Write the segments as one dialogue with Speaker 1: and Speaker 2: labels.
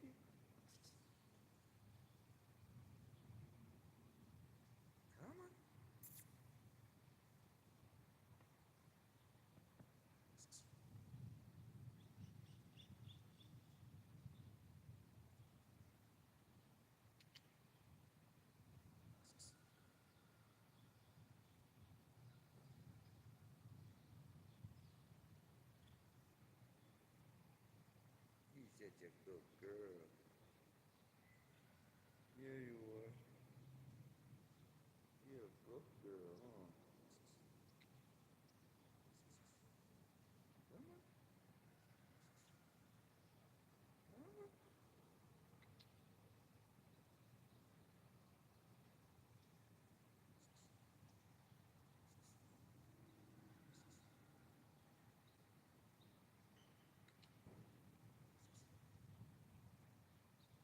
Speaker 1: Come on. You're such a good girl. Yeah, you are. You're a good girl, huh? Come on. Come on.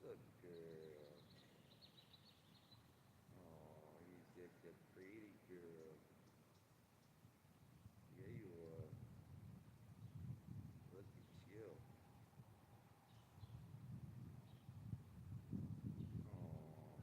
Speaker 1: Good girl. Oh, you're such a pretty girl. Yeah, you are. Look at you. Oh,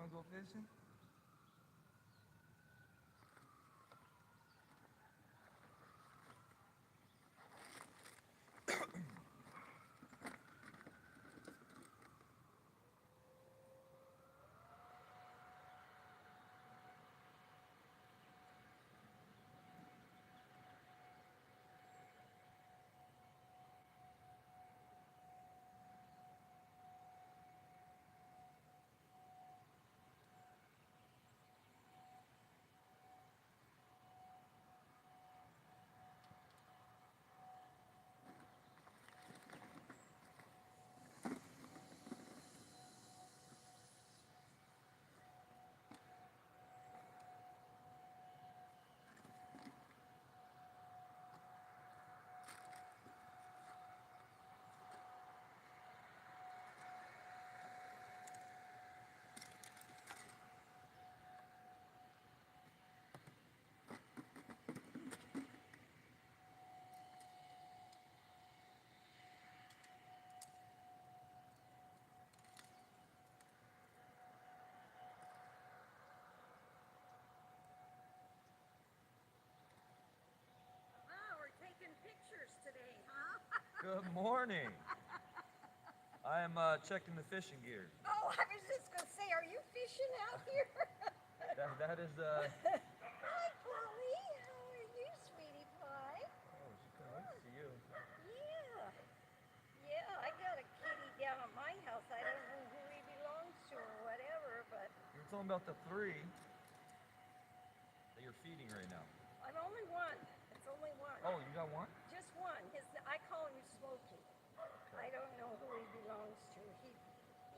Speaker 1: wanna go fishing?
Speaker 2: We're taking pictures today, huh?
Speaker 1: Good morning. I am checking the fishing gear.
Speaker 2: Oh, I was just gonna say, are you fishing out here?
Speaker 1: That is
Speaker 2: Hi, Polly. How are you, sweetie pie?
Speaker 1: Oh, she couldn't wait to see you.
Speaker 2: Yeah. Yeah, I got a kitty down at my house. I don't know who he belongs to or whatever, but
Speaker 1: You were talking about the three that you're feeding right now.
Speaker 2: I'm only one. It's only one.
Speaker 1: Oh, you got one?
Speaker 2: Just one. I call him Smokey. I
Speaker 1: Okay.
Speaker 2: don't know who he belongs to.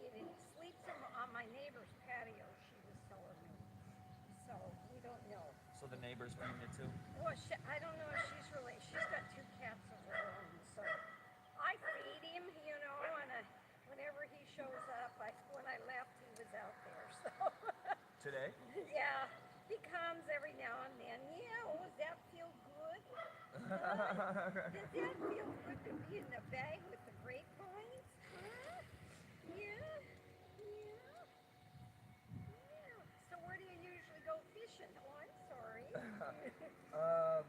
Speaker 2: He sleeps on my neighbor's patio, she was telling me. So we don't know.
Speaker 1: So the neighbor's feeding it too?
Speaker 2: Well, I don't know if she's got two cats of her own. So I feed him, and whenever he shows up, when I left, he was out there. So
Speaker 1: Today?
Speaker 2: yeah, he comes every now and then. Yeah, oh, does that feel good? Does that feel good to be in the bag with the grapevines? Huh? Yeah, yeah, yeah. So where do you usually go fishing? Oh, I'm sorry.
Speaker 1: um,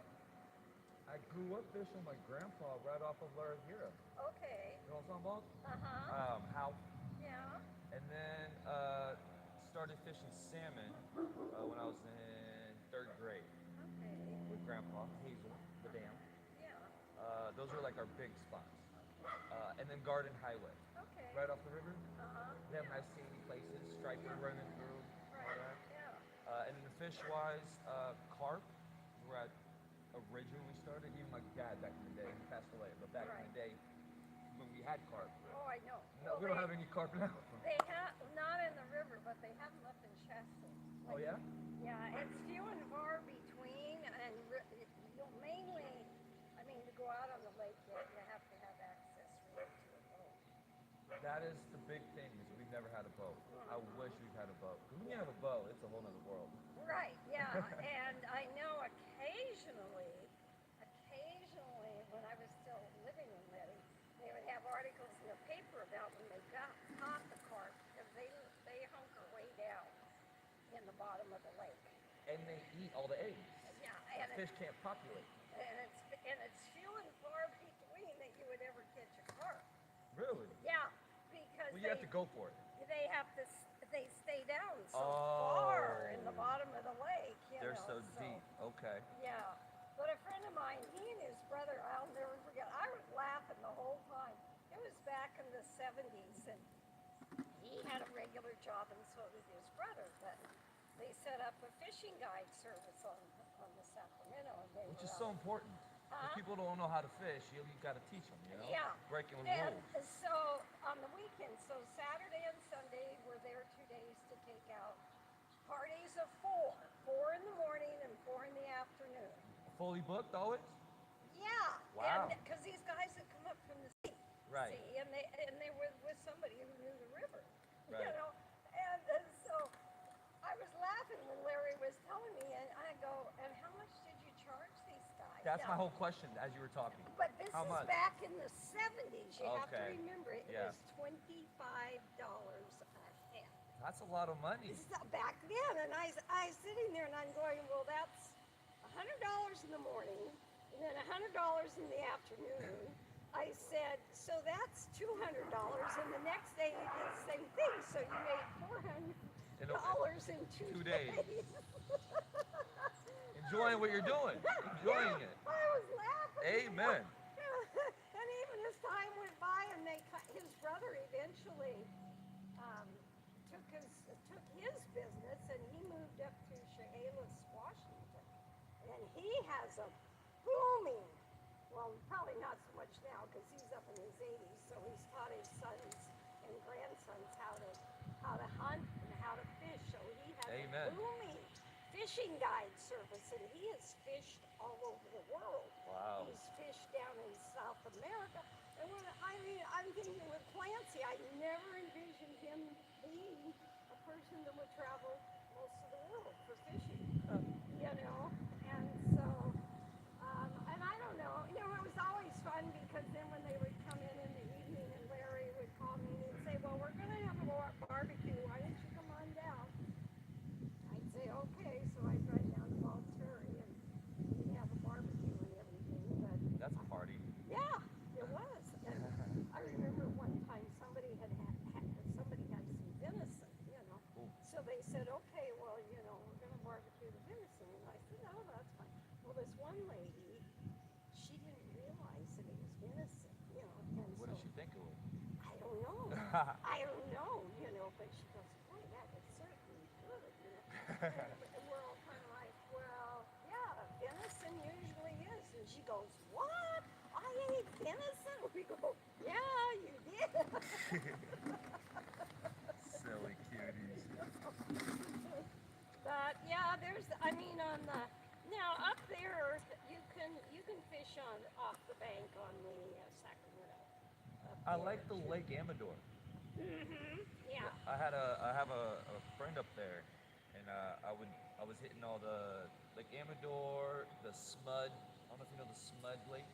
Speaker 1: I grew up fishing with my grandpa right off of Laravira.
Speaker 2: Okay.
Speaker 1: You know what I'm talking about?
Speaker 2: Uh-huh.
Speaker 1: How?
Speaker 2: Yeah.
Speaker 1: And then started fishing salmon when I was in third grade
Speaker 2: Okay.
Speaker 1: with Grandpa Hazel, the dam.
Speaker 2: Yeah.
Speaker 1: Those were like our big spots. And then Garden Highway,
Speaker 2: Okay.
Speaker 1: right off the river.
Speaker 2: Uh-huh.
Speaker 1: They have nice sandy places, striper
Speaker 2: Yeah.
Speaker 1: running through, all
Speaker 2: Right.
Speaker 1: that.
Speaker 2: Yeah.
Speaker 1: And then the fish wise, carp, where I originally started. Even my dad back in the day, he passed away, but back in
Speaker 2: Right.
Speaker 1: the day when we had carp.
Speaker 2: Oh, I know.
Speaker 1: No,
Speaker 2: Well,
Speaker 1: we don't have any carp now.
Speaker 2: they have not in the river, but they have them up in Shasta.
Speaker 1: Oh yeah?
Speaker 2: Yeah, it's few and far between, and you'll mainly, I mean, to go out on the lake, you have to have access really to a boat.
Speaker 1: That is the big thing, is we've never had a boat. I wish we've had a boat. Because when you have a boat, it's a whole nother world.
Speaker 2: Right, yeah, and I know occasionally, when I was still living in Redding, they would have articles in the paper about when they caught the carp, because they hunker way down in the bottom of the lake.
Speaker 1: And they eat all the eggs.
Speaker 2: Yeah,
Speaker 1: The fish can't populate.
Speaker 2: and it's few and far between that you would ever catch a carp.
Speaker 1: Really?
Speaker 2: Yeah, because
Speaker 1: Well, you have to go for it.
Speaker 2: they stay down so
Speaker 1: Oh.
Speaker 2: far in the bottom of the lake.
Speaker 1: They're so deep. Okay.
Speaker 2: Yeah, but a friend of mine, he and his brother, I'll never forget. I was laughing the whole time. It was back in the '70s, and he had a regular job, and so did his brother. But they set up a fishing guide service on the Sacramento, and they
Speaker 1: Which
Speaker 2: were
Speaker 1: is
Speaker 2: out.
Speaker 1: so important. If people don't know how to fish, you got to teach them,
Speaker 2: Yeah.
Speaker 1: Breaking the
Speaker 2: And
Speaker 1: rules.
Speaker 2: so on the weekends, so Saturday and Sunday, we're there 2 days to take out parties of four in the morning and 4 in the afternoon.
Speaker 1: Fully booked always?
Speaker 2: Yeah.
Speaker 1: Wow.
Speaker 2: And because these guys had come up from the sea,
Speaker 1: Right.
Speaker 2: and they were with somebody who knew the river,
Speaker 1: Right.
Speaker 2: and so I was laughing when Larry was telling me, and I go, and how much did you charge these guys?
Speaker 1: That's
Speaker 2: Now,
Speaker 1: my whole question as you were talking.
Speaker 2: But this
Speaker 1: How
Speaker 2: is
Speaker 1: much?
Speaker 2: back in the '70s. You have to
Speaker 1: Okay.
Speaker 2: remember it
Speaker 1: Yeah.
Speaker 2: was $25 a head.
Speaker 1: That's a lot of money.
Speaker 2: Back then, and I was sitting there and I'm going, well, that's $100 in the morning and then $100 in the afternoon. I said, so that's $200, and the next day you did the same thing, so you made $400 in 2 days.
Speaker 1: Enjoying what you're doing. Enjoying it.
Speaker 2: I was laughing.
Speaker 1: Amen.
Speaker 2: And even as time went by, and his brother eventually took his business, and he moved up to Chehalis, Washington, and he has a booming. Well, probably not so much now because he's up in his 80s. So he's taught his sons and grandsons how to hunt and how to fish. So he has
Speaker 1: Amen.
Speaker 2: a booming fishing guide service, and he has fished all over the world.
Speaker 1: Wow.
Speaker 2: He's fished down in South America. And I'm thinking with Clancy, I never envisioned him being a person that would travel most of the world for fishing. You know, and so. And I don't know, it was always fun because then when they would come in the evening and Larry would call me and he'd say, well, we're going to have a barbecue. Why don't you come on down? I'd say, okay. So I'd drive down to Bald Terry and we'd have a barbecue and everything. But
Speaker 1: That's a party.
Speaker 2: yeah, it was. And I remember one time somebody had some venison, you know.
Speaker 1: Ooh.
Speaker 2: So they said, okay, well, you know, we're going to barbecue the venison. And I said, no, that's fine. Well, this one lady, she didn't realize that it was venison, you know. And
Speaker 1: What
Speaker 2: so,
Speaker 1: did she think it was?
Speaker 2: I don't know. I don't know, you know. But she goes, boy, that was certainly good, you know. And we're all kind of like, well, yeah, venison usually is. And she goes, what? I ate venison? We go, yeah, you did.
Speaker 1: Silly cuties.
Speaker 2: But yeah, now up there you can fish off the bank on the Sacramento.
Speaker 1: I like the Lake Amador.
Speaker 2: Yeah.
Speaker 1: I have a friend up there, and I was hitting all the Lake Amador, the Smud. I don't know if you know the Smud Lake.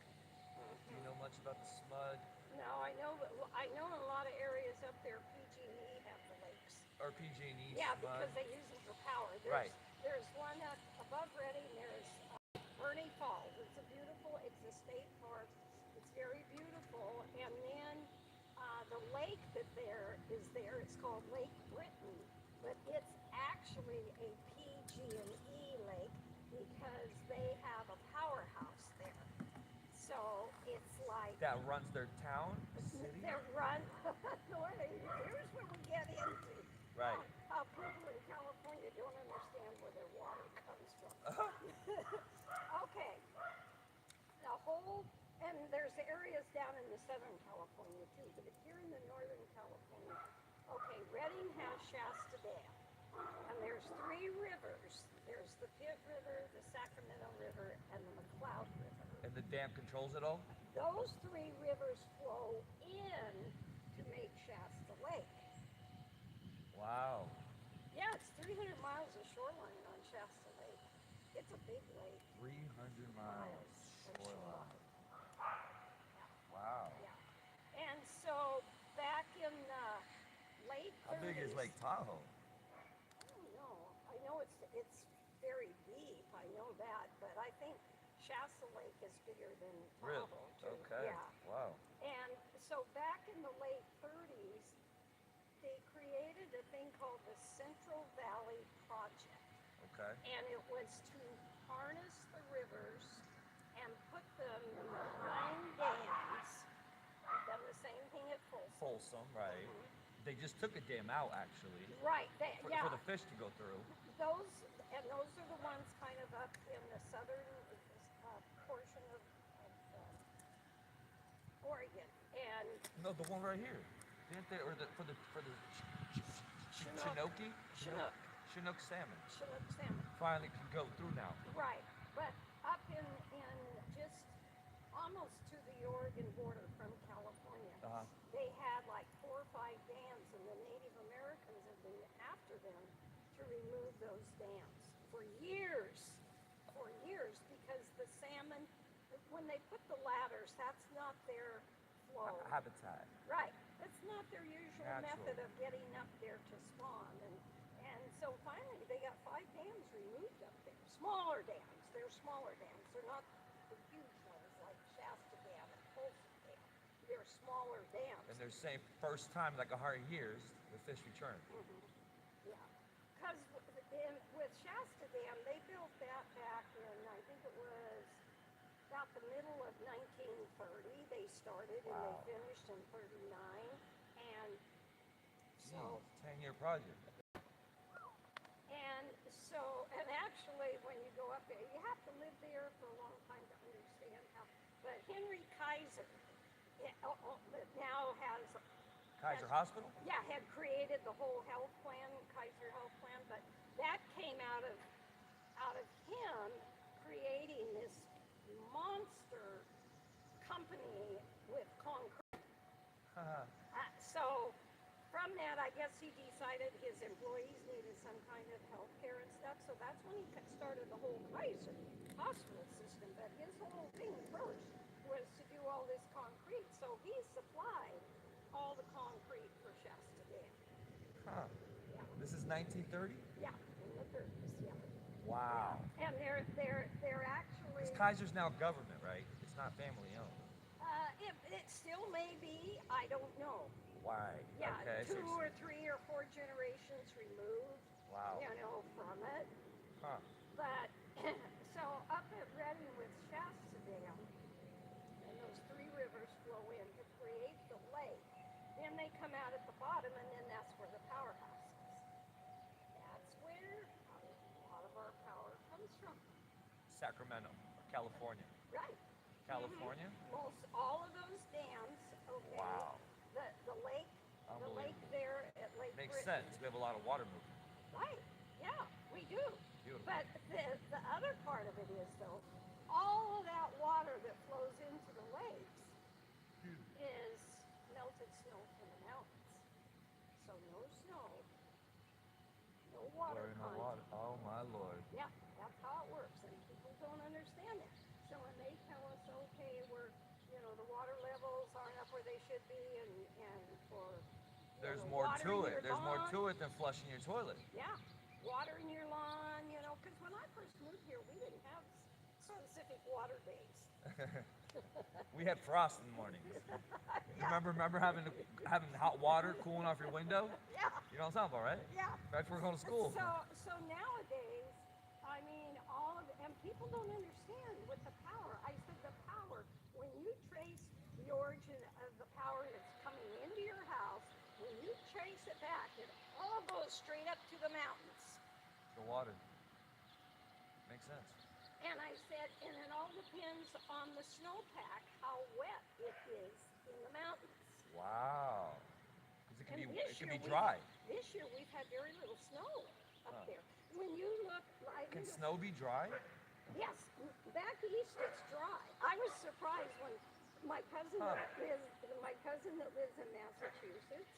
Speaker 1: Do you know much about the Smud?
Speaker 2: No, I know in a lot of areas up there, PG&E have the lakes.
Speaker 1: Or PG&E
Speaker 2: Yeah,
Speaker 1: Smud.
Speaker 2: because they use them for power.
Speaker 1: Right.
Speaker 2: There's one up above Reading. There's Bernie Falls. It's a state park. It's very beautiful. And then the lake it's called Lake Britain, but it's actually a PG&E lake because they have a powerhouse there. So it's like
Speaker 1: That runs their town, city.
Speaker 2: they're run. Here's what we get into.
Speaker 1: Right.
Speaker 2: How people in California don't understand where their water comes from. Okay. And there's areas down in the Southern California too, but if you're in the Northern California, okay, Redding has Shasta Dam, and there's 3 rivers. There's the Pitt River, the Sacramento River, and the McCloud River.
Speaker 1: And the dam controls it all?
Speaker 2: Those 3 rivers flow in to make Shasta Lake.
Speaker 1: Wow.
Speaker 2: Yeah, it's 300 miles of shoreline on Shasta Lake. It's a big lake.
Speaker 1: 300 miles
Speaker 2: of
Speaker 1: shoreline. Wow.
Speaker 2: Yeah. And so back in the late 30s.
Speaker 1: How big is Lake Tahoe?
Speaker 2: I don't know. I know it's very deep. I know that, but I think Shasta Lake is bigger than Tahoe.
Speaker 1: Really?
Speaker 2: Too.
Speaker 1: Okay.
Speaker 2: Yeah.
Speaker 1: Wow.
Speaker 2: And so back in the late 30s, they created a thing called the Central Valley Project.
Speaker 1: Okay.
Speaker 2: And it was to harness the rivers and put them in 9 dams. They've done the same thing at Folsom.
Speaker 1: Folsom, right. They just took a dam out, actually.
Speaker 2: Right.
Speaker 1: For the fish to go through.
Speaker 2: Those are the ones kind of up in the southern portion of Oregon. And
Speaker 1: No, the one right here. Didn't they, or for the
Speaker 2: Chinook.
Speaker 1: Chinook salmon.
Speaker 2: Chinook salmon.
Speaker 1: Finally can go through now.
Speaker 2: Right. But up in just almost to the Oregon border from California, they had like 4 or 5 dams, and the Native Americans have been after them to remove those dams for years, because the salmon, when they put the ladders, that's not their flow.
Speaker 1: Habitat.
Speaker 2: Right. That's not their usual
Speaker 1: Natural.
Speaker 2: method of getting up there to spawn. And so finally they got 5 dams removed up there. Smaller dams. They're smaller dams. They're not the huge ones like Shasta Dam and Folsom Dam. They're smaller dams.
Speaker 1: And they're saying first time in like 100 years, the fish return.
Speaker 2: Yeah. Because with Shasta Dam, they built that back in, I think it was about the middle of 1930. They started and
Speaker 1: Wow.
Speaker 2: they finished in 39. And so,
Speaker 1: 10-year project.
Speaker 2: and actually when you go up there, you have to live there for a long time to understand how, but Henry Kaiser now has
Speaker 1: Kaiser Hospital?
Speaker 2: had created the whole health plan, Kaiser Health Plan, but that came out of him creating this monster company with concrete. So from that, I guess he decided his employees needed some kind of health care and stuff. So that's when he started the whole Kaiser hospital system. But his whole thing first was to do all this concrete. So he supplied all the concrete for Shasta Dam.
Speaker 1: Huh.
Speaker 2: Yeah.
Speaker 1: This is 1930?
Speaker 2: Yeah, in the 30s, yeah.
Speaker 1: Wow.
Speaker 2: Yeah. And they're actually...
Speaker 1: Because Kaiser's now government, right? It's not family owned.
Speaker 2: It still may be, I don't know.
Speaker 1: Why?
Speaker 2: Yeah,
Speaker 1: Okay,
Speaker 2: 2 or 3 or 4 generations removed,
Speaker 1: wow.
Speaker 2: From it.
Speaker 1: Huh.
Speaker 2: But, so up at Redding with Shasta Dam, and those 3 rivers flow in to create the lake. Then they come out at the bottom, and then that's where the powerhouse is. That's where a lot of our power comes from.
Speaker 1: Sacramento, California.
Speaker 2: Right.
Speaker 1: California?
Speaker 2: Most all of those dams, okay.
Speaker 1: Wow.
Speaker 2: The lake there at Lake
Speaker 1: Makes
Speaker 2: Brittany.
Speaker 1: sense. We have a lot of water movement.
Speaker 2: Right. Yeah, we do.
Speaker 1: Beautiful.
Speaker 2: But the other part of it is though, all of that water that flows into the lakes is melted snow from the mountains. So no snow, no water
Speaker 1: Blowing the
Speaker 2: content.
Speaker 1: water. Oh my Lord.
Speaker 2: Yeah, that's how it works, and people don't understand that. So when they tell us, okay, the water levels aren't up where they should be, and for
Speaker 1: There's more
Speaker 2: water
Speaker 1: to
Speaker 2: in
Speaker 1: it.
Speaker 2: your
Speaker 1: There's more
Speaker 2: lawn.
Speaker 1: to it than flushing your toilet.
Speaker 2: Yeah, water in your lawn, because when I first moved here, we didn't have specific water days.
Speaker 1: We had frost in the mornings.
Speaker 2: Yeah.
Speaker 1: Remember having hot water cooling off your window?
Speaker 2: Yeah,
Speaker 1: You know what I'm talking about, right?
Speaker 2: yeah.
Speaker 1: Right before going to school.
Speaker 2: So nowadays, I mean, and people don't understand with the power. I said the power, when you trace the origin of the power that's coming into your house, when you trace it back, it all goes straight up to the mountains.
Speaker 1: The water. Makes sense.
Speaker 2: And I said, and it all depends on the snowpack, how wet it is in the mountains.
Speaker 1: Wow. Because
Speaker 2: And
Speaker 1: it can be dry.
Speaker 2: This year we've had very little snow up
Speaker 1: Huh.
Speaker 2: there. When you look,
Speaker 1: Can snow be dry?
Speaker 2: yes, back east it's dry. I was surprised when my cousin
Speaker 1: Huh.
Speaker 2: that lives in Massachusetts.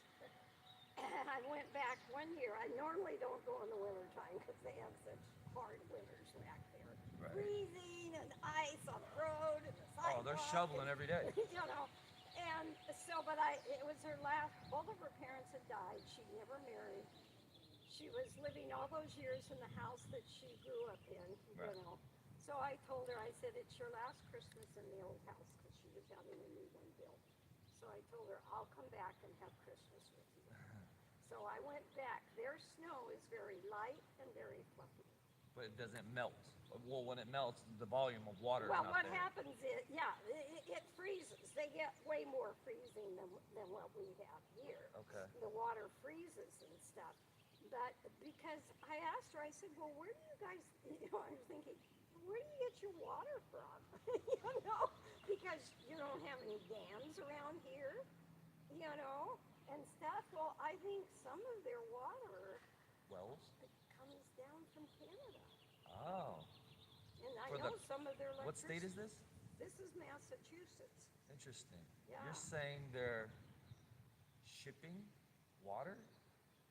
Speaker 2: And I went back one year. I normally don't go in the wintertime because they have such hard winters back there.
Speaker 1: Right.
Speaker 2: Freezing and ice on the road and the sidewalk.
Speaker 1: Oh, they're shoveling every day.
Speaker 2: And so, but it was her last, both of her parents had died. She never married. She was living all those years in the house that she grew up in,
Speaker 1: Right.
Speaker 2: So I told her, I said, it's your last Christmas in the old house because she was having a new one built. So I told her, I'll come back and have Christmas with you. So I went back. Their snow is very light and very fluffy.
Speaker 1: But it doesn't melt. Well, when it melts, the volume of water
Speaker 2: Well,
Speaker 1: is not
Speaker 2: what
Speaker 1: there.
Speaker 2: happens is, it freezes. They get way more freezing than what we have here.
Speaker 1: Okay.
Speaker 2: The water freezes and stuff. But because I asked her, I said, well, where do you guys, I was thinking, where do you get your water from? Because you don't have any dams around here, and stuff. Well, I think some of their water
Speaker 1: Wells?
Speaker 2: comes down from Canada.
Speaker 1: Oh.
Speaker 2: And I
Speaker 1: For
Speaker 2: know
Speaker 1: the-
Speaker 2: some of their electricity.
Speaker 1: What state is this?
Speaker 2: This is Massachusetts.
Speaker 1: Interesting.
Speaker 2: Yeah.
Speaker 1: You're saying they're shipping water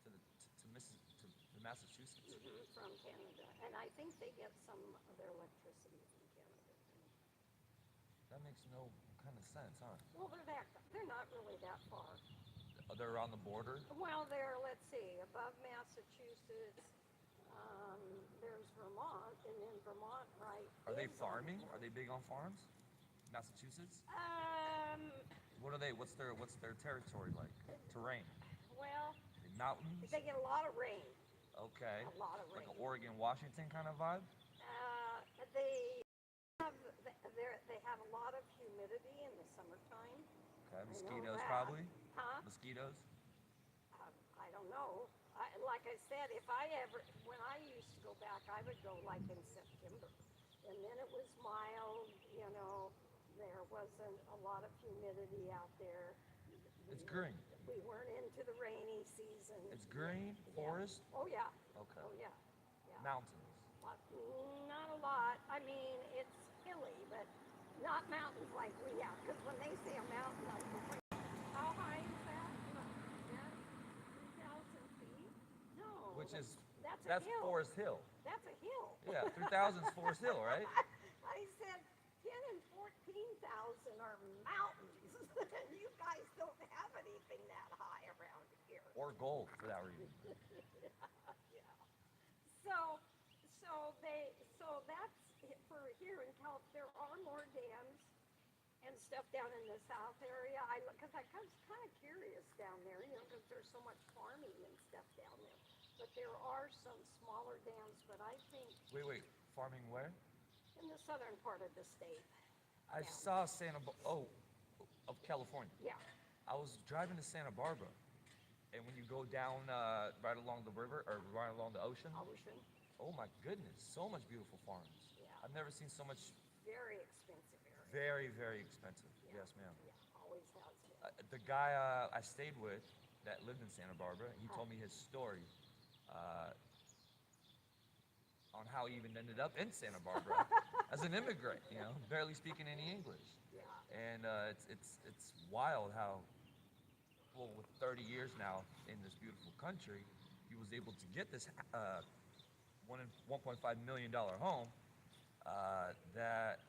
Speaker 1: to Massachusetts?
Speaker 2: From Canada, and I think they get some of their electricity from Canada.
Speaker 1: That makes no kind of sense, huh?
Speaker 2: Well, they're not really that far.
Speaker 1: They're on the border.
Speaker 2: Well, they're, let's see, above Massachusetts. Um, there's Vermont, and then Vermont, right?
Speaker 1: Are they
Speaker 2: is on the
Speaker 1: farming? Are
Speaker 2: border.
Speaker 1: they big on farms? Massachusetts?
Speaker 2: Um,
Speaker 1: What are they? What's their territory like? Terrain?
Speaker 2: well,
Speaker 1: Mountains?
Speaker 2: they get a lot of rain.
Speaker 1: Okay.
Speaker 2: A lot of
Speaker 1: Like
Speaker 2: rain.
Speaker 1: an Oregon, Washington kind of vibe?
Speaker 2: They have they have a lot of humidity in the summertime.
Speaker 1: Okay.
Speaker 2: I know
Speaker 1: Mosquitoes
Speaker 2: that.
Speaker 1: probably?
Speaker 2: Huh?
Speaker 1: Mosquitoes?
Speaker 2: I don't know. Like I said, when I used to go back, I would go like in September. And then it was mild, there wasn't a lot of humidity out there.
Speaker 1: It's green.
Speaker 2: We weren't into the rainy season.
Speaker 1: It's green?
Speaker 2: Yeah.
Speaker 1: Forest?
Speaker 2: Oh, yeah.
Speaker 1: Okay.
Speaker 2: Oh, yeah. Yeah.
Speaker 1: Mountains?
Speaker 2: Not a lot. I mean, it's hilly, but not mountains like we have. Because when they say a mountain, I think, how high is that? Yeah, 3,000 feet? No.
Speaker 1: Which is,
Speaker 2: that's a
Speaker 1: that's
Speaker 2: hill.
Speaker 1: Forest Hill.
Speaker 2: That's a hill.
Speaker 1: Yeah, 3,000 is Forest Hill, right?
Speaker 2: I said 10 and 14,000 are mountains. You guys don't have anything that high around here.
Speaker 1: Or gold, for that reason.
Speaker 2: Yeah. So that's it for here in California. There are more dams and stuff down in the south area. Because I was kind of curious down there, because there's so much farming and stuff down there. But there are some smaller dams. But I think
Speaker 1: Wait. Farming where?
Speaker 2: in the southern part of the state.
Speaker 1: I
Speaker 2: Yeah.
Speaker 1: saw of California.
Speaker 2: Yeah.
Speaker 1: I was driving to Santa Barbara, and when you go down right along the river, or right along the ocean,
Speaker 2: Ocean.
Speaker 1: oh my goodness, so much beautiful farms.
Speaker 2: Yeah.
Speaker 1: I've never seen so much,
Speaker 2: Very expensive area.
Speaker 1: very, very expensive.
Speaker 2: Yeah.
Speaker 1: Yes, ma'am.
Speaker 2: Yeah, always has been.
Speaker 1: The guy I stayed with that lived in Santa Barbara, he told me his story on how he even ended up in Santa Barbara as an immigrant, barely speaking any English.
Speaker 2: Yeah.
Speaker 1: And it's wild how, well, with 30 years now in this beautiful country, he was able to get this $1.5 million home that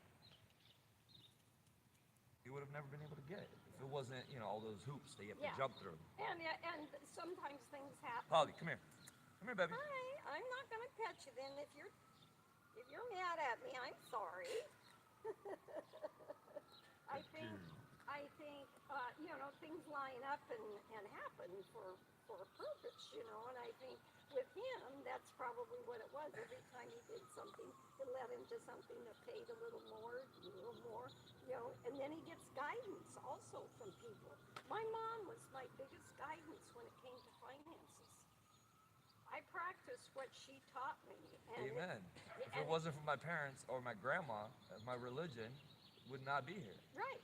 Speaker 1: he would have never been able to get if it wasn't, all those hoops that you have to
Speaker 2: Yeah.
Speaker 1: jump through.
Speaker 2: And sometimes things happen.
Speaker 1: Polly, come here. Come here, baby.
Speaker 2: Hi, I'm not gonna pet you then. If you're mad at me, I'm sorry. I think things line up and happen for a purpose, and I think with him that's probably what it was. Every time he did something, it led him to something that paid a little more, and then he gets guidance also from people. My mom was my biggest guidance when it came to finances. I practiced what she taught me. And
Speaker 1: Amen. If it wasn't for my parents or my grandma, my religion would not be here.
Speaker 2: Right.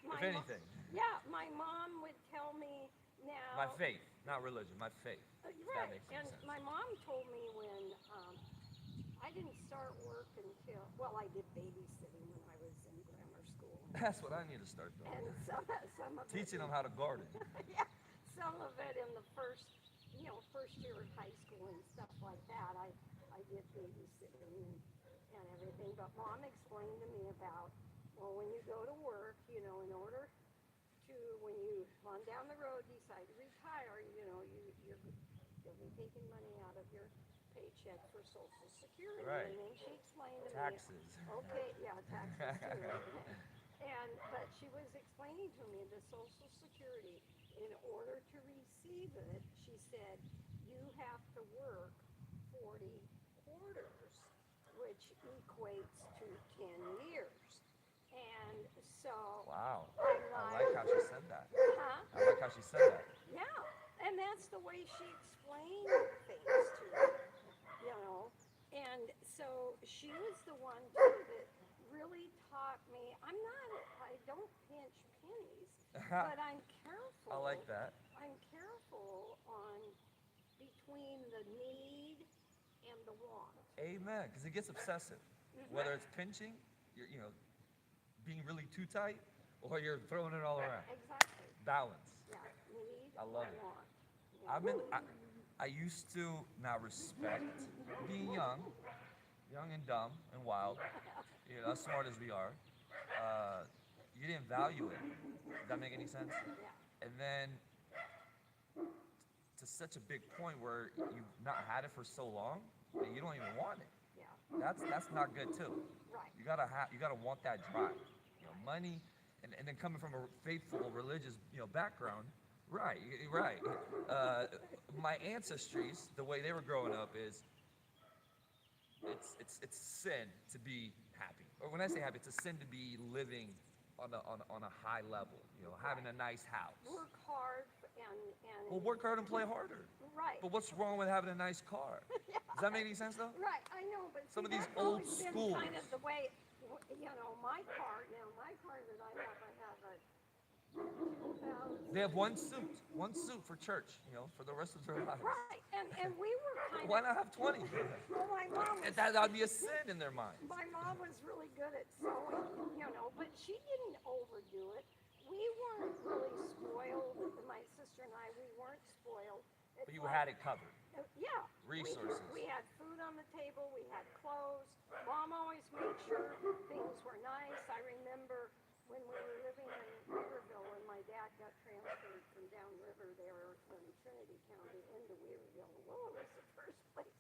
Speaker 1: If anything.
Speaker 2: My mom would tell me now.
Speaker 1: My faith, not religion, my faith. If that
Speaker 2: Right.
Speaker 1: makes any
Speaker 2: And
Speaker 1: sense.
Speaker 2: my mom told me when I didn't start work until, I did babysitting when I was in grammar school.
Speaker 1: That's what I need to start doing.
Speaker 2: And some of
Speaker 1: Teaching
Speaker 2: it,
Speaker 1: them how to garden.
Speaker 2: yeah, some of it in the first year of high school and stuff like that. I did babysitting and everything. But mom explained to me about, when you go to work, in order to, when you on down the road decide to retire, you'll be taking money out of your paycheck for Social Security.
Speaker 1: Right.
Speaker 2: And then she explained to me.
Speaker 1: Taxes.
Speaker 2: Okay, yeah, taxes too. But she was explaining to me the Social Security. In order to receive it, she said, you have to work 40 quarters, which equates to 10 years. And so.
Speaker 1: Wow.
Speaker 2: I'm
Speaker 1: I like how she said that.
Speaker 2: Huh?
Speaker 1: I like how she said that.
Speaker 2: Yeah, and that's the way she explained things to me, And so she was the one too that really taught me. I don't pinch pennies, but I'm careful.
Speaker 1: I like that.
Speaker 2: I'm careful on between the need and the want.
Speaker 1: Amen. Because it gets obsessive. Whether it's pinching, you're, being really too tight, or you're throwing it all around.
Speaker 2: Exactly.
Speaker 1: Balance.
Speaker 2: Yeah, need
Speaker 1: I love
Speaker 2: and
Speaker 1: it.
Speaker 2: want.
Speaker 1: I used to not respect being young and dumb and wild, as smart as we are. you didn't value it. Does that make any sense?
Speaker 2: Yeah.
Speaker 1: And then to such a big point where you've not had it for so long that you don't even want it.
Speaker 2: Yeah.
Speaker 1: That's not good too.
Speaker 2: Right.
Speaker 1: You gotta want that drive. Money, and then coming from a faithful religious background, right, right. My ancestries, the way they were growing up is it's sin to be happy. Or when I say happy, it's a sin to be living on a high level, having a nice house.
Speaker 2: Work hard and
Speaker 1: Well, work hard and play harder.
Speaker 2: right.
Speaker 1: But what's wrong with having a nice car?
Speaker 2: Yeah.
Speaker 1: Does that make any sense though?
Speaker 2: Right, I know, but
Speaker 1: Some of
Speaker 2: see,
Speaker 1: these
Speaker 2: that's
Speaker 1: old
Speaker 2: always been
Speaker 1: schools.
Speaker 2: kind of the way, my car that I have a 2000.
Speaker 1: They have one suit for church, for the rest of their lives.
Speaker 2: Right, and we were kind
Speaker 1: Why
Speaker 2: of.
Speaker 1: not have 20?
Speaker 2: Well, my mom was.
Speaker 1: And that would be a sin in their minds.
Speaker 2: My mom was really good at sewing, but she didn't overdo it. We weren't really spoiled. My sister and I, we weren't spoiled.
Speaker 1: But you had it covered.
Speaker 2: Yeah.
Speaker 1: Resources.
Speaker 2: We had food on the table. We had clothes. Mom always made sure things were nice. I remember when we were living in Weaverville, when my dad got transferred from downriver there in Trinity County into Weaverville. Well, it was the first place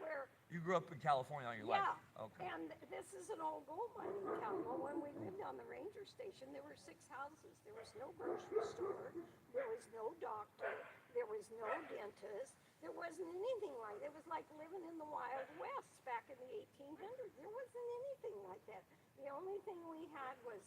Speaker 2: where.
Speaker 1: You grew up in California all your
Speaker 2: Yeah.
Speaker 1: life? Okay.
Speaker 2: And this is an old gold mining town. Well, when we lived on the ranger station, there were 6 houses. There was no grocery store. There was no doctor. There was no dentist. There wasn't anything like that. It was like living in the Wild West back in the 1800s. There wasn't anything like that. The only thing we had was,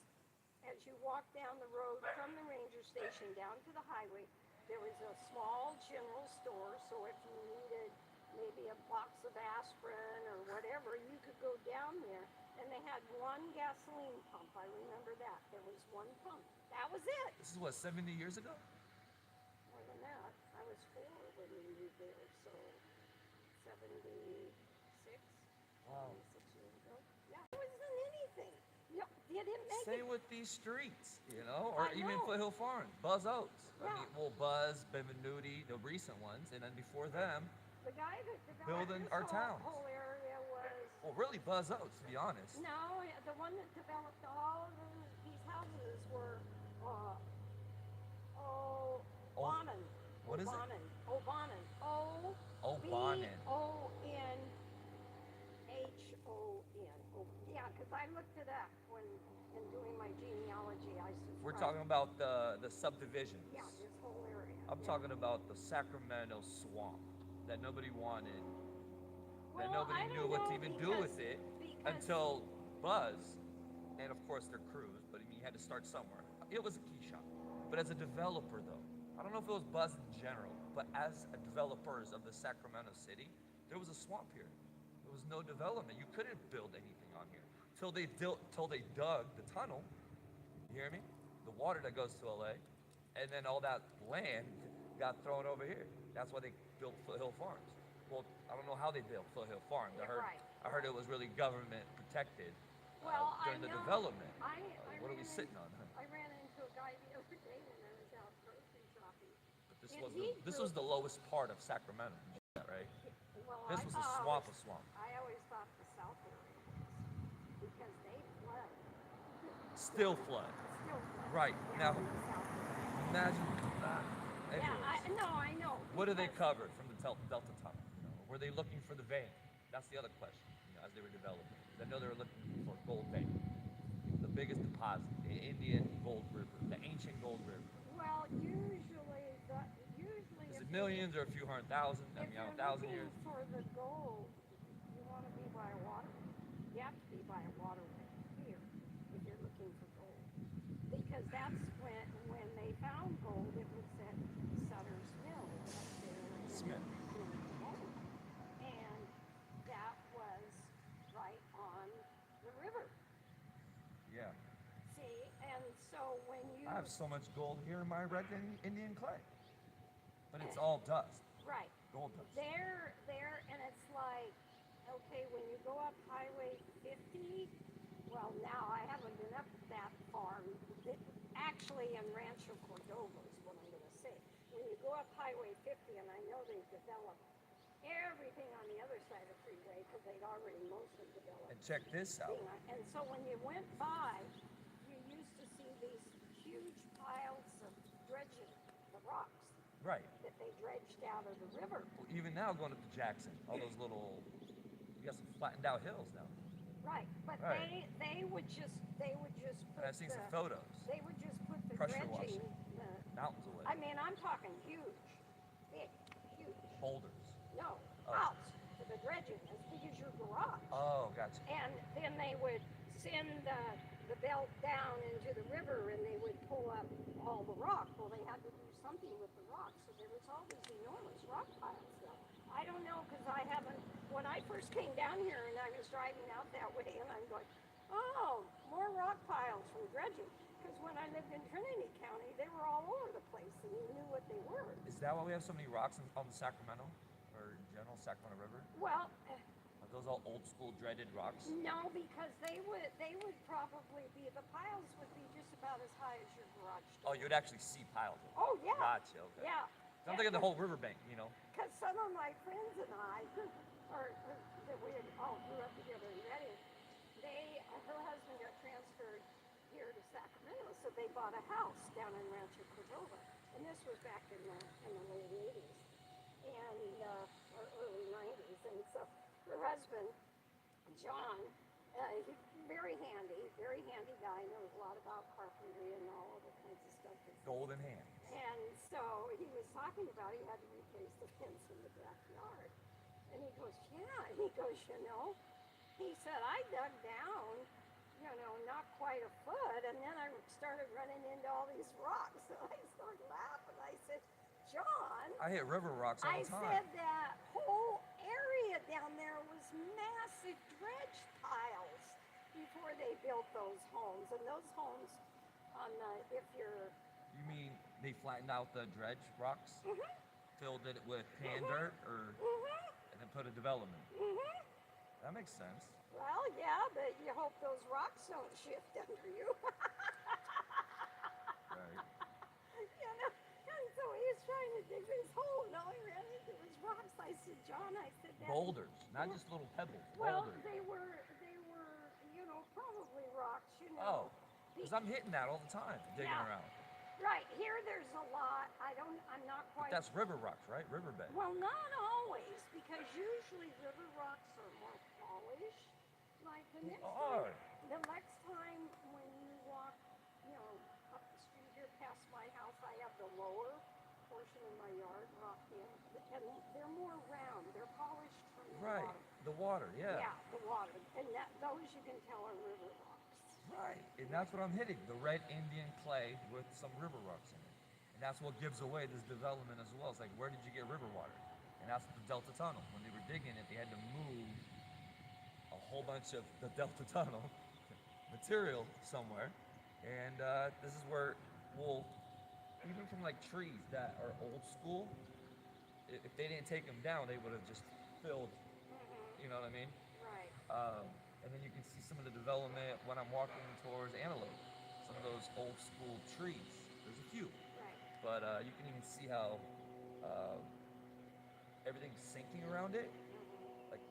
Speaker 2: as you walk down the road from the ranger station down to the highway, there was a small general store. So if you needed maybe a box of aspirin or whatever, you could go down there. And they had one gasoline pump. I remember that. There was one pump. That was it.
Speaker 1: This is what, 70 years ago?
Speaker 2: More than that. I was 4 when we moved there, so 76.
Speaker 1: Wow.
Speaker 2: 76 years ago. Yeah, it wasn't anything. You didn't make
Speaker 1: Same
Speaker 2: it.
Speaker 1: with these streets, or
Speaker 2: I
Speaker 1: even
Speaker 2: know.
Speaker 1: Foothill Farm, Buzz Oaks.
Speaker 2: Yeah.
Speaker 1: Buzz, Benvenuti, the recent ones, and then before them,
Speaker 2: The guy that developed
Speaker 1: Building
Speaker 2: this
Speaker 1: our towns.
Speaker 2: whole area was.
Speaker 1: well, really Buzz Oaks, to be honest.
Speaker 2: No, the one that developed all of these houses were, O'Bonin.
Speaker 1: What is it?
Speaker 2: O'Bonin. O'Bonin.
Speaker 1: O'Bonin.
Speaker 2: O'Bonin. Yeah, because I looked it up when in doing my genealogy.
Speaker 1: We're talking about the subdivisions.
Speaker 2: Yeah, this whole area.
Speaker 1: I'm talking about the Sacramento swamp that nobody wanted, that
Speaker 2: Well,
Speaker 1: nobody
Speaker 2: I
Speaker 1: knew
Speaker 2: don't
Speaker 1: what to
Speaker 2: know
Speaker 1: even do with
Speaker 2: because-
Speaker 1: it
Speaker 2: because-
Speaker 1: until Buzz, and of course their crews, but I mean you had to start somewhere. It was a key shop. But as a developer though, I don't know if it was Buzz in general, but as a developers of the Sacramento city, there was a swamp here. There was no development. You couldn't build anything on here. Till they dug the tunnel, you hear me? The water that goes to LA, and then all that land got thrown over here. That's why they built Foothill Farms. Well, I don't know how they built Foothill Farms.
Speaker 2: Yeah, right.
Speaker 1: I heard it was really government protected
Speaker 2: Well,
Speaker 1: during
Speaker 2: I
Speaker 1: the
Speaker 2: know.
Speaker 1: development.
Speaker 2: I
Speaker 1: What are
Speaker 2: ran
Speaker 1: we
Speaker 2: in-
Speaker 1: sitting on? Huh?
Speaker 2: I ran into a guy the other day when I was out grocery shopping.
Speaker 1: But this
Speaker 2: And
Speaker 1: was
Speaker 2: he
Speaker 1: this
Speaker 2: grew-
Speaker 1: was the lowest part of Sacramento, you know that, right?
Speaker 2: Well,
Speaker 1: This was a swamp of swamp.
Speaker 2: I always thought the south area was because they flood.
Speaker 1: Still flood.
Speaker 2: Still flood.
Speaker 1: Right.
Speaker 2: down
Speaker 1: Now,
Speaker 2: in the south area.
Speaker 1: imagine.
Speaker 2: Yeah,
Speaker 1: Anyways,
Speaker 2: I know.
Speaker 1: what do they
Speaker 2: because-
Speaker 1: cover from the Delta Tunnel? Were they looking for the vein? That's the other question. As they were developing, I know they were looking for Gold Vein, the biggest deposit, the Indian Gold River, the ancient Gold River.
Speaker 2: Well, usually
Speaker 1: Is
Speaker 2: if
Speaker 1: it millions or a few hundred thousand? I
Speaker 2: If
Speaker 1: mean,
Speaker 2: you're
Speaker 1: 1,000
Speaker 2: looking
Speaker 1: years.
Speaker 2: for the gold, you want to be by a waterway. You have to be by a waterway here if you're looking for gold, because that's when they found gold. It was at Sutter's Mill up there in
Speaker 1: Smith.
Speaker 2: Oklahoma. And that was right on the river.
Speaker 1: Yeah.
Speaker 2: See, and so when you
Speaker 1: I have so much gold here in my red Indian clay, but it's all dust,
Speaker 2: right.
Speaker 1: gold dust.
Speaker 2: There, and it's like, okay, when you go up Highway 50, well, now I haven't been up that far. Actually, in Rancho Cordova is what I'm going to say. When you go up Highway 50, and I know they've developed everything on the other side of the freeway because they'd already mostly developed.
Speaker 1: And check this out.
Speaker 2: And so when you went by, you used to see
Speaker 1: Right.
Speaker 2: that they dredged out of the river.
Speaker 1: Well, even now, going up to Jackson, all those little, you got some flattened out hills now.
Speaker 2: Right, but
Speaker 1: Right.
Speaker 2: they would just
Speaker 1: And
Speaker 2: put
Speaker 1: I've seen some photos.
Speaker 2: they would just put the
Speaker 1: Pressure
Speaker 2: dredging.
Speaker 1: washing. Mountains away.
Speaker 2: I mean, I'm talking huge, big, huge.
Speaker 1: Boulders.
Speaker 2: No,
Speaker 1: Oh.
Speaker 2: out for the dredging as big as your garage.
Speaker 1: Oh, gotcha.
Speaker 2: And then they would send the belt down into the river and they would pull up all the rock. Well, they had to do something with the rock, so there was all these enormous rock piles though. I don't know because I haven't, when I first came down here and I was driving out that way and I'm going, oh, more rock piles from dredging. Because when I lived in Trinity County, they were all over the place and you knew what they were.
Speaker 1: Is that why we have so many rocks on the Sacramento, or in general, Sacramento River?
Speaker 2: Well,
Speaker 1: Are those all old school dreaded rocks?
Speaker 2: no, because they would probably be, the piles would be just about as high as your garage
Speaker 1: Oh,
Speaker 2: door.
Speaker 1: you would actually see piles of them.
Speaker 2: Oh, yeah.
Speaker 1: Gotcha. Okay.
Speaker 2: Yeah.
Speaker 1: I'm thinking the whole riverbank, you know.
Speaker 2: Because some of my friends and I, that we had all grew up together in Redding, her husband got transferred here to Sacramento, so they bought a house down in Rancho Cordova. And this was back in the late 80s and or early 90s. And so her husband, John, he's very handy guy, knows a lot about carpentry and all other kinds of stuff.
Speaker 1: Golden hands.
Speaker 2: And so he was talking about he had to replace the fence in the backyard. And he goes, yeah. And he goes, he said, I dug down, not quite a foot. And then I started running into all these rocks. And I started laughing. I said, John.
Speaker 1: I hit river rocks all
Speaker 2: I
Speaker 1: the time.
Speaker 2: said that whole area down there was massive dredge piles before they built those homes. And those homes if you're...
Speaker 1: You mean they flattened out the dredge rocks, filled it with pan dirt, and then put a development? That makes sense.
Speaker 2: Well, yeah, but you hope those rocks don't shift under you.
Speaker 1: Right.
Speaker 2: And so he was trying to dig this hole, and all he ran into was rocks. I said, John, that...
Speaker 1: Boulders, not just little pebbles.
Speaker 2: Well,
Speaker 1: Boulders.
Speaker 2: they were, probably rocks,
Speaker 1: Oh, because I'm hitting that all the time, digging around.
Speaker 2: Right, here there's a lot. I'm not quite...
Speaker 1: But that's river rocks, right? Riverbed.
Speaker 2: Well, not always, because usually river rocks are more polished. Like the next time when you walk, up the street here past my house, I have the lower portion of my yard rocked in, and they're more round. They're polished from the
Speaker 1: Right,
Speaker 2: bottom.
Speaker 1: the water, yeah.
Speaker 2: Yeah, the water, and those you can tell are river rocks.
Speaker 1: Right, and that's what I'm hitting, the red Indian clay with some river rocks in it. And that's what gives away this development as well. It's like, where did you get river water? And that's the Delta Tunnel. When they were digging it, they had to move a whole bunch of the Delta Tunnel material somewhere. And this is where, even from like trees that are old school, if they didn't take them down, they would have just filled, you know what I mean?
Speaker 2: Right.
Speaker 1: And then you can see some of the development when I'm walking towards Antelope. Some of those old school trees. There's a few.
Speaker 2: Right.
Speaker 1: But you can even see how everything's sinking around it. Like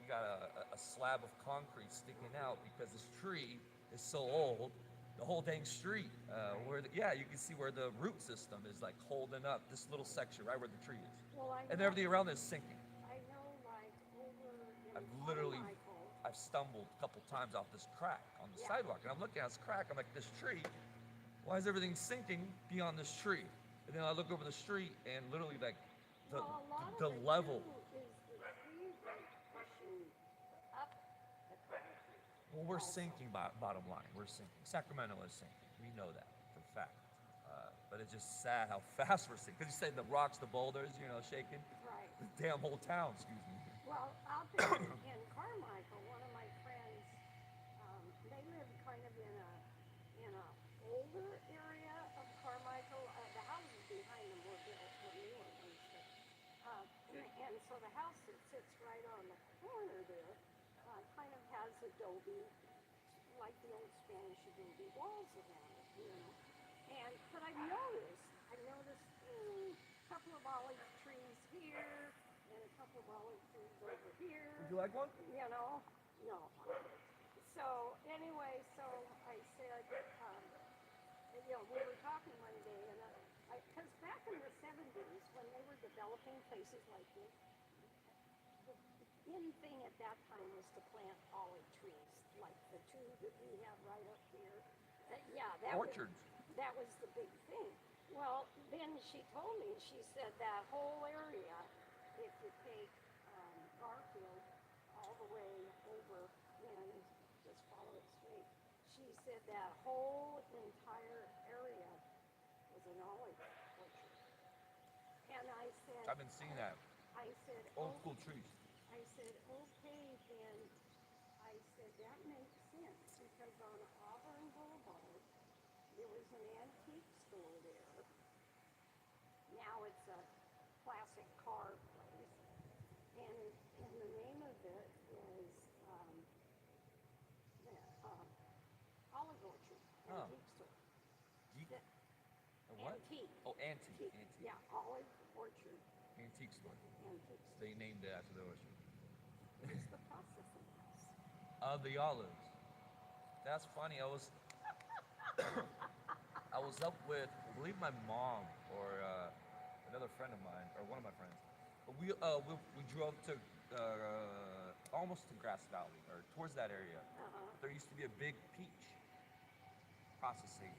Speaker 1: you got a slab of concrete sticking out because this tree is so old. The whole dang street, you can see where the root system is like holding up this little section right where the tree is.
Speaker 2: Well,
Speaker 1: And everything around it is sinking.
Speaker 2: I know, like, over in
Speaker 1: I've stumbled a couple times off this crack on the sidewalk, and I'm looking at this crack. I'm like, this tree, why is everything sinking beyond this tree? And then I look over the street, and literally, like, the level.
Speaker 2: Is the trees like pushing up the concrete.
Speaker 1: Well, we're sinking. Bottom line, we're sinking. Sacramento is sinking. We know that for a fact. But it's just sad how fast we're sinking. Because you say the rocks, the boulders, shaking.
Speaker 2: Right.
Speaker 1: The damn whole town, excuse me.
Speaker 2: Well, out there in Carmichael, one of my friends, they live kind of in a older area of Carmichael. The houses behind them were built when newer ones. And so the house that sits right on the corner there kind of has adobe, like the old Spanish adobe walls around it, But I've noticed a couple of olive trees here and a couple of olive trees over here.
Speaker 1: Would you like one?
Speaker 2: No. So anyway, so I said, we were talking one day, and
Speaker 3: because back in the 70s, when they were developing places like this, the in thing at that time was to plant olive trees, like the two that we have right up here. Yeah,
Speaker 1: Orchards.
Speaker 3: that was the big thing. Well, then she told me, she said that whole area, if you take Garfield all the way over, and just follow it straight, she said that whole entire area was an olive orchard. And I said,
Speaker 1: I've been seeing that.
Speaker 3: I said,
Speaker 1: Old
Speaker 3: oh,
Speaker 1: school trees.
Speaker 3: I said, okay, then, I said, that makes sense, because on Auburn Boulevard, there was an antique store there. Now it's a classic car place, and the name of it was the Olive Orchard
Speaker 1: Oh.
Speaker 3: Antique Store.
Speaker 1: Geek?
Speaker 3: The
Speaker 1: A what?
Speaker 3: Antique.
Speaker 1: Oh, antique. Antique.
Speaker 3: Yeah, Olive Orchard
Speaker 1: Antique store.
Speaker 3: Antique Store.
Speaker 1: They named it after the orchard.
Speaker 3: It's the processing house.
Speaker 1: Of the olives. That's funny. I was up with, I believe, my mom or another friend of mine, or one of my friends. But we drove to almost to Grass Valley, or towards that area. There used to be a big peach processing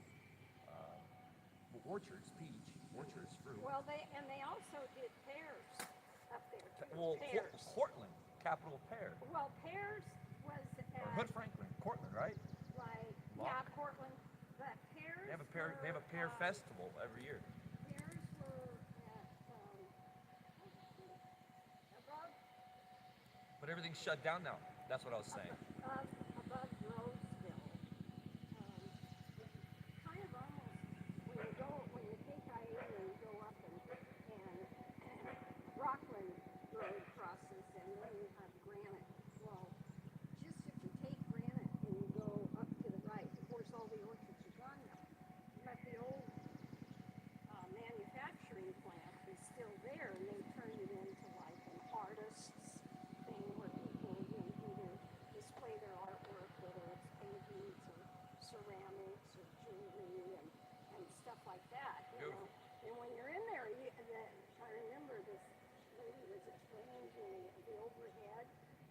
Speaker 1: orchards, fruit.
Speaker 3: Well, they also did pears up there too.
Speaker 1: Well,
Speaker 3: Pears.
Speaker 1: Cortland, capital of pear.
Speaker 3: Well, pears was
Speaker 1: Or
Speaker 3: at
Speaker 1: Hood Franklin, Cortland, right?
Speaker 3: like
Speaker 1: Lock.
Speaker 3: yeah, Portland. But pears.
Speaker 1: They have a pear. They have a pear festival every year.
Speaker 3: Pears were at above
Speaker 1: But everything's shut down now. That's what I was saying.
Speaker 3: above Roseville. Kind of almost when you take I-80 and you go up and Rockland Road crosses, and then you have Granite. Well, just if you take Granite and you go up to the right, of course all the orchards are gone now. But the old manufacturing plant is still there, and they turned it into like an artist's thing where people either display their artwork, whether it's paintings or ceramics or jewelry and stuff like that. You know? And when you're in there, I remember this lady was explaining to me the overhead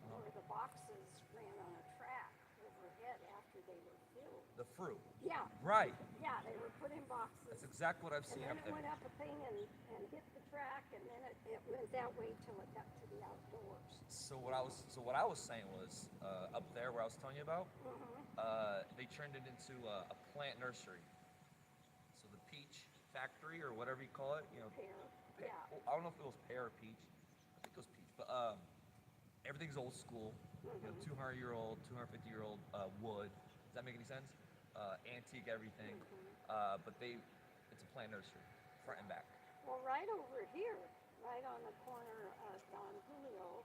Speaker 3: where the boxes ran on a track overhead after they were filled.
Speaker 1: The fruit.
Speaker 3: Yeah.
Speaker 1: Right.
Speaker 3: Yeah, they were put in boxes.
Speaker 1: That's exactly what I've
Speaker 3: And
Speaker 1: seen
Speaker 3: then
Speaker 1: up
Speaker 3: it
Speaker 1: there.
Speaker 3: went up a thing and hit the track, and then it went that way till it got to the outdoors.
Speaker 1: So what I was saying was up there where I was telling you about. They turned it into a plant nursery. So the peach factory, or whatever you call it, you know.
Speaker 3: Pear.
Speaker 1: Pear.
Speaker 3: Yeah.
Speaker 1: Well, I don't know if it was pear or peach. I think it was peach. But everything's old school. You know, 200-year-old, 250-year-old wood. Does that make any sense? Antique everything. But it's a plant nursery, front and back.
Speaker 3: Well, right over here, right on the corner of Don Julio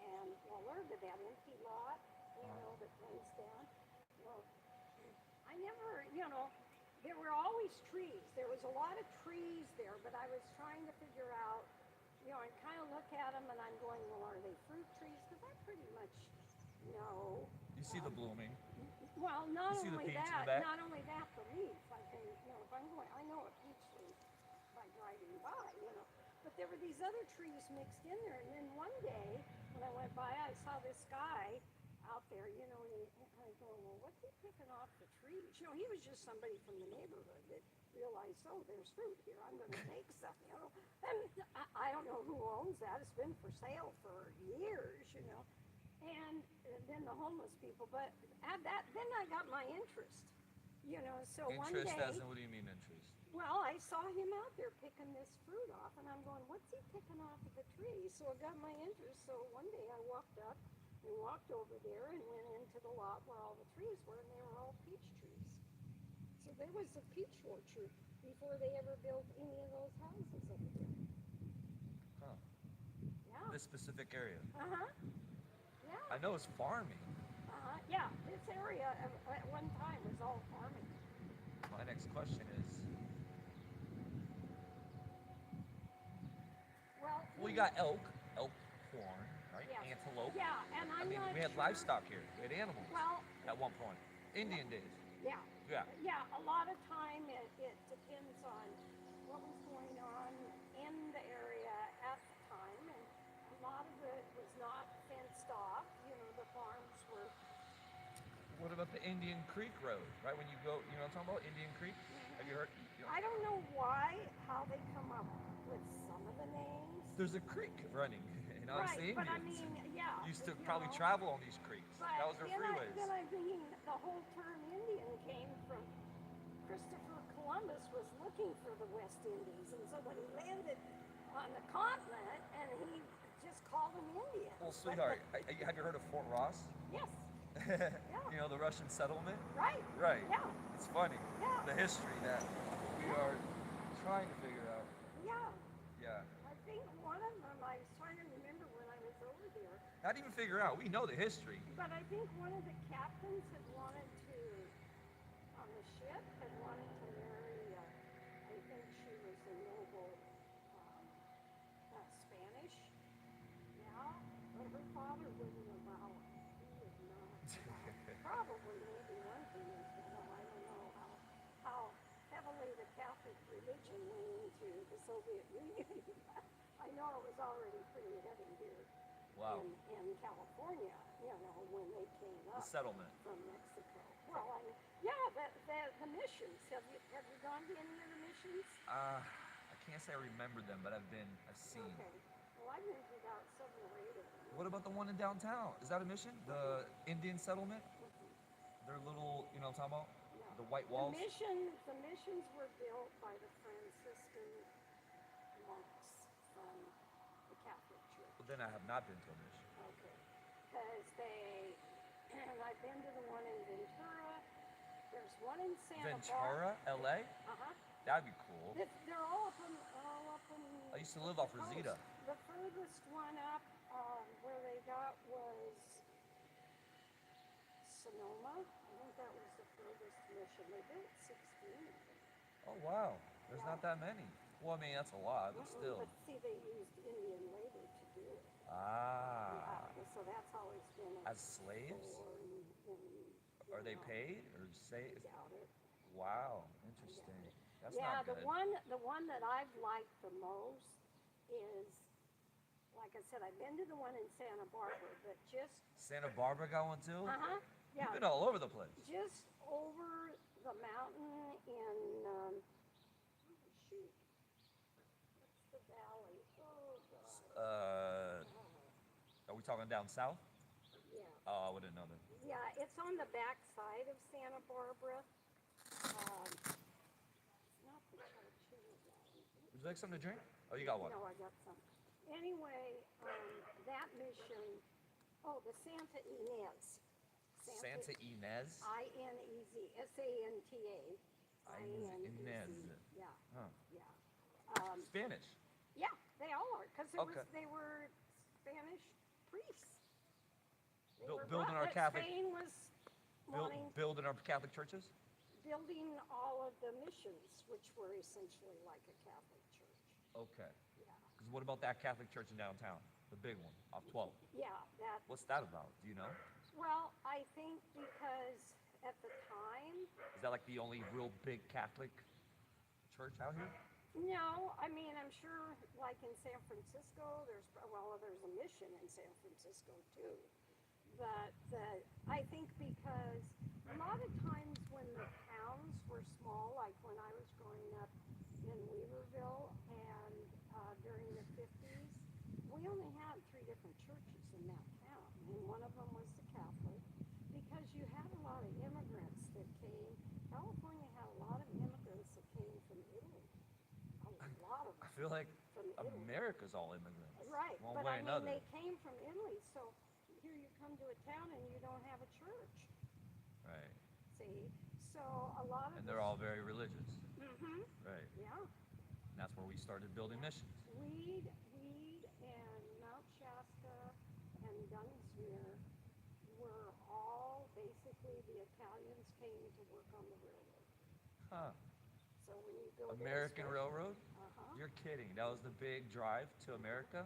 Speaker 3: and Walerga, that empty lot, that runs down. Well, I never, there were always trees. There was a lot of trees there, but I was trying to figure out, I kind of look at them and I'm going, well, are they fruit trees? Because I pretty much know.
Speaker 1: You see the blooming.
Speaker 3: Well, not
Speaker 1: You see the
Speaker 3: only
Speaker 1: peach in the
Speaker 3: that,
Speaker 1: back?
Speaker 3: not only that, the leaf. I can, if I'm going, I know a peach leaf by driving by, But there were these other trees mixed in there, and then one day when I went by, I saw this guy out there, and I go, well, what's he picking off the trees? He was just somebody from the neighborhood that realized, oh, there's fruit here. I'm going to take some, And I don't know who owns that. It's been for sale for years, And then the homeless people, but then I got my interest, So one
Speaker 1: Interest
Speaker 3: day,
Speaker 1: as in, what do you mean interest?
Speaker 3: well, I saw him out there picking this fruit off, and I'm going, what's he picking off of the tree? So it got my interest. So one day I walked up and walked over there and went into the lot where all the trees were, and they were all peach trees. So there was a peach orchard before they ever built any of those houses over there.
Speaker 1: Huh.
Speaker 3: Yeah.
Speaker 1: This specific area.
Speaker 3: Uh-huh. Yeah.
Speaker 1: I know it's farming.
Speaker 3: Yeah, this area at one time was all farming.
Speaker 1: My next question is,
Speaker 3: Well,
Speaker 1: we got elk corn, right?
Speaker 3: Yeah.
Speaker 1: Antelope.
Speaker 3: Yeah, and I'm not
Speaker 1: we had
Speaker 3: sure.
Speaker 1: livestock here. We had animals
Speaker 3: Well,
Speaker 1: at one point. Indian days.
Speaker 3: yeah.
Speaker 1: Yeah.
Speaker 3: Yeah, a lot of time it depends on what was going on in the area at the time, and a lot of it was not fenced off. You know, the farms were.
Speaker 1: What about the Indian Creek Road? Right when you go, you know what I'm talking about? Indian Creek? Have you heard? You know,
Speaker 3: I don't know how they come up with some of the names.
Speaker 1: there's a creek running, you know, it's the
Speaker 3: Right, but I
Speaker 1: Indians.
Speaker 3: mean, yeah.
Speaker 1: Used to
Speaker 3: you
Speaker 1: probably
Speaker 3: know,
Speaker 1: travel on these creeks.
Speaker 3: But
Speaker 1: That was their freeways.
Speaker 3: then I'm thinking the whole term Indian came from Christopher Columbus was looking for the West Indies, and so when he landed on the continent, and he just called them Indians.
Speaker 1: Well, sweetheart, have you heard of Fort Ross?
Speaker 3: Yes.
Speaker 1: You know, the Russian settlement?
Speaker 3: Right.
Speaker 1: Right.
Speaker 3: Yeah.
Speaker 1: It's funny.
Speaker 3: Yeah.
Speaker 1: The history that we are trying to figure out.
Speaker 3: Yeah.
Speaker 1: Yeah.
Speaker 3: I think one of them, I was trying to remember when I was over there,
Speaker 1: Not even figure out. We know the history.
Speaker 3: but I think one of the captains had wanted to, on the ship, had wanted to marry, I think she was a noble Spanish. Yeah, but her father wouldn't allow it. He would not allow it. Probably maybe one thing is, I don't know how heavily the Catholic religion went into the Soviet Union. I know it was already pretty heavy here
Speaker 1: Wow.
Speaker 3: in California, you know, when they came
Speaker 1: The
Speaker 3: up
Speaker 1: settlement.
Speaker 3: from Mexico. Well, I mean, yeah, the missions. Have you gone to any of the missions?
Speaker 1: I can't say I remember them, but I've seen.
Speaker 3: Okay. Well, I've been to about 7 or 8 of them.
Speaker 1: What about the one in downtown? Is that a mission? The Indian settlement? Their little, you know what I'm talking about?
Speaker 3: No.
Speaker 1: The white walls?
Speaker 3: The missions were built by the Franciscan monks from the Catholic Church.
Speaker 1: Well, then I have not been to a mission.
Speaker 3: Okay. Because and I've been to the one in Ventura. There's one in Santa
Speaker 1: Ventura, LA?
Speaker 3: Uh-huh.
Speaker 1: That'd be cool.
Speaker 3: They're all up in.
Speaker 1: I used to live off
Speaker 3: the
Speaker 1: Rosita.
Speaker 3: coast. The furthest one up where they got was Sonoma. I think that was the furthest mission. They built 16.
Speaker 1: Oh, wow. There's not that many. Well, I mean, that's a lot, but still.
Speaker 3: But see, they used Indian labor to do it.
Speaker 1: Ah.
Speaker 3: So that's always been
Speaker 1: As slaves? Are they paid or say?
Speaker 3: Doubt it.
Speaker 1: Wow, interesting. That's
Speaker 3: Yeah,
Speaker 1: not good.
Speaker 3: the one that I've liked the most is, like I said, I've been to the one in Santa Barbara, but just
Speaker 1: Santa Barbara got one too?
Speaker 3: yeah,
Speaker 1: You've been all over the place.
Speaker 3: just over the mountain in shoot, what's the valley? Oh God.
Speaker 1: Are we talking down south?
Speaker 3: Yeah.
Speaker 1: Oh, I wouldn't know that.
Speaker 3: Yeah, it's on the back side of Santa Barbara. It's not the Tortuga Valley.
Speaker 1: Would you like something to drink? Oh, you got one.
Speaker 3: No, I got some. Anyway, that mission, the Santa Ynez.
Speaker 1: Santa Ynez?
Speaker 3: I-N-E-Z, S-A-N-T-A.
Speaker 1: Ynez.
Speaker 3: Yeah,
Speaker 1: Huh.
Speaker 3: yeah.
Speaker 1: Spanish.
Speaker 3: Yeah, they all are, because
Speaker 1: Okay.
Speaker 3: they were Spanish priests. They
Speaker 1: Built-
Speaker 3: were
Speaker 1: building
Speaker 3: brought-
Speaker 1: our Catholic-
Speaker 3: Spain was wanting
Speaker 1: Building our Catholic churches?
Speaker 3: building all of the missions, which were essentially like a Catholic church.
Speaker 1: Okay.
Speaker 3: Yeah,
Speaker 1: Because what about that Catholic church in downtown? The big one, off 12.
Speaker 3: yeah, that.
Speaker 1: What's that about? Do you know?
Speaker 3: Well, I think because at the time,
Speaker 1: Is that like the only real big Catholic church out here?
Speaker 3: no, I mean, I'm sure like in San Francisco, there's a mission in San Francisco too. But I think because a lot of times when the towns were small, like when I was growing up in Weaverville and during the 50s, we only had 3 different churches in that town. And one of them was the Catholic, because you had a lot of immigrants that came. California had a lot of immigrants that came from Italy. A lot of
Speaker 1: I
Speaker 3: them
Speaker 1: feel like
Speaker 3: from Italy.
Speaker 1: America's all immigrants.
Speaker 3: Right,
Speaker 1: One
Speaker 3: but
Speaker 1: way
Speaker 3: I
Speaker 1: or
Speaker 3: mean,
Speaker 1: another.
Speaker 3: they came from Italy, so here you come to a town and you don't have a church.
Speaker 1: Right.
Speaker 3: See, so a lot of
Speaker 1: And they're all very religious.
Speaker 3: Mm-hmm.
Speaker 1: Right.
Speaker 3: Yeah,
Speaker 1: And that's where we started building missions.
Speaker 3: Weed, and Mount Shasta and Dunsmuir were all basically the Italians came to work on the railroad.
Speaker 1: Huh.
Speaker 3: So when you build
Speaker 1: American Railroad?
Speaker 3: Uh-huh.
Speaker 1: You're kidding. That was the big drive to America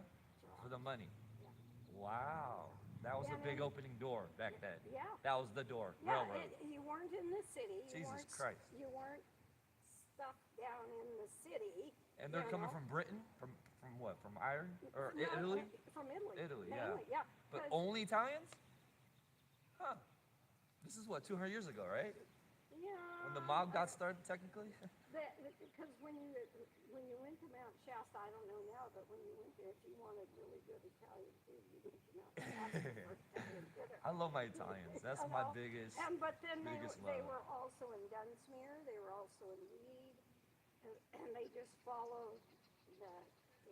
Speaker 1: for the money.
Speaker 3: Yeah.
Speaker 1: Wow. That was
Speaker 3: Yeah,
Speaker 1: a
Speaker 3: and
Speaker 1: big
Speaker 3: then-
Speaker 1: opening door back then.
Speaker 3: Yeah.
Speaker 1: That was the door.
Speaker 3: Yeah,
Speaker 1: Railroad.
Speaker 3: you weren't in the city.
Speaker 1: Jesus Christ.
Speaker 3: You weren't stuff down in the city.
Speaker 1: And they're
Speaker 3: you
Speaker 1: coming
Speaker 3: know.
Speaker 1: from Britain? From what? From Ireland? Or
Speaker 3: No,
Speaker 1: Italy?
Speaker 3: From Italy.
Speaker 1: Italy,
Speaker 3: mainly,
Speaker 1: yeah.
Speaker 3: yeah.
Speaker 1: But
Speaker 3: 'cause-
Speaker 1: only Italians? Huh. This is what, 200 years ago, right?
Speaker 3: yeah.
Speaker 1: When the mob got started, technically?
Speaker 3: Because when you went to Mount Shasta, I don't know now, but when you went there, if you wanted really good Italian food, you went to Mount Shasta for Italian dinner.
Speaker 1: I love my Italians. That's
Speaker 3: You
Speaker 1: my
Speaker 3: know?
Speaker 1: biggest.
Speaker 3: But then they
Speaker 1: biggest love.
Speaker 3: were also in Dunsmuir. They were also in Weed, and they just followed the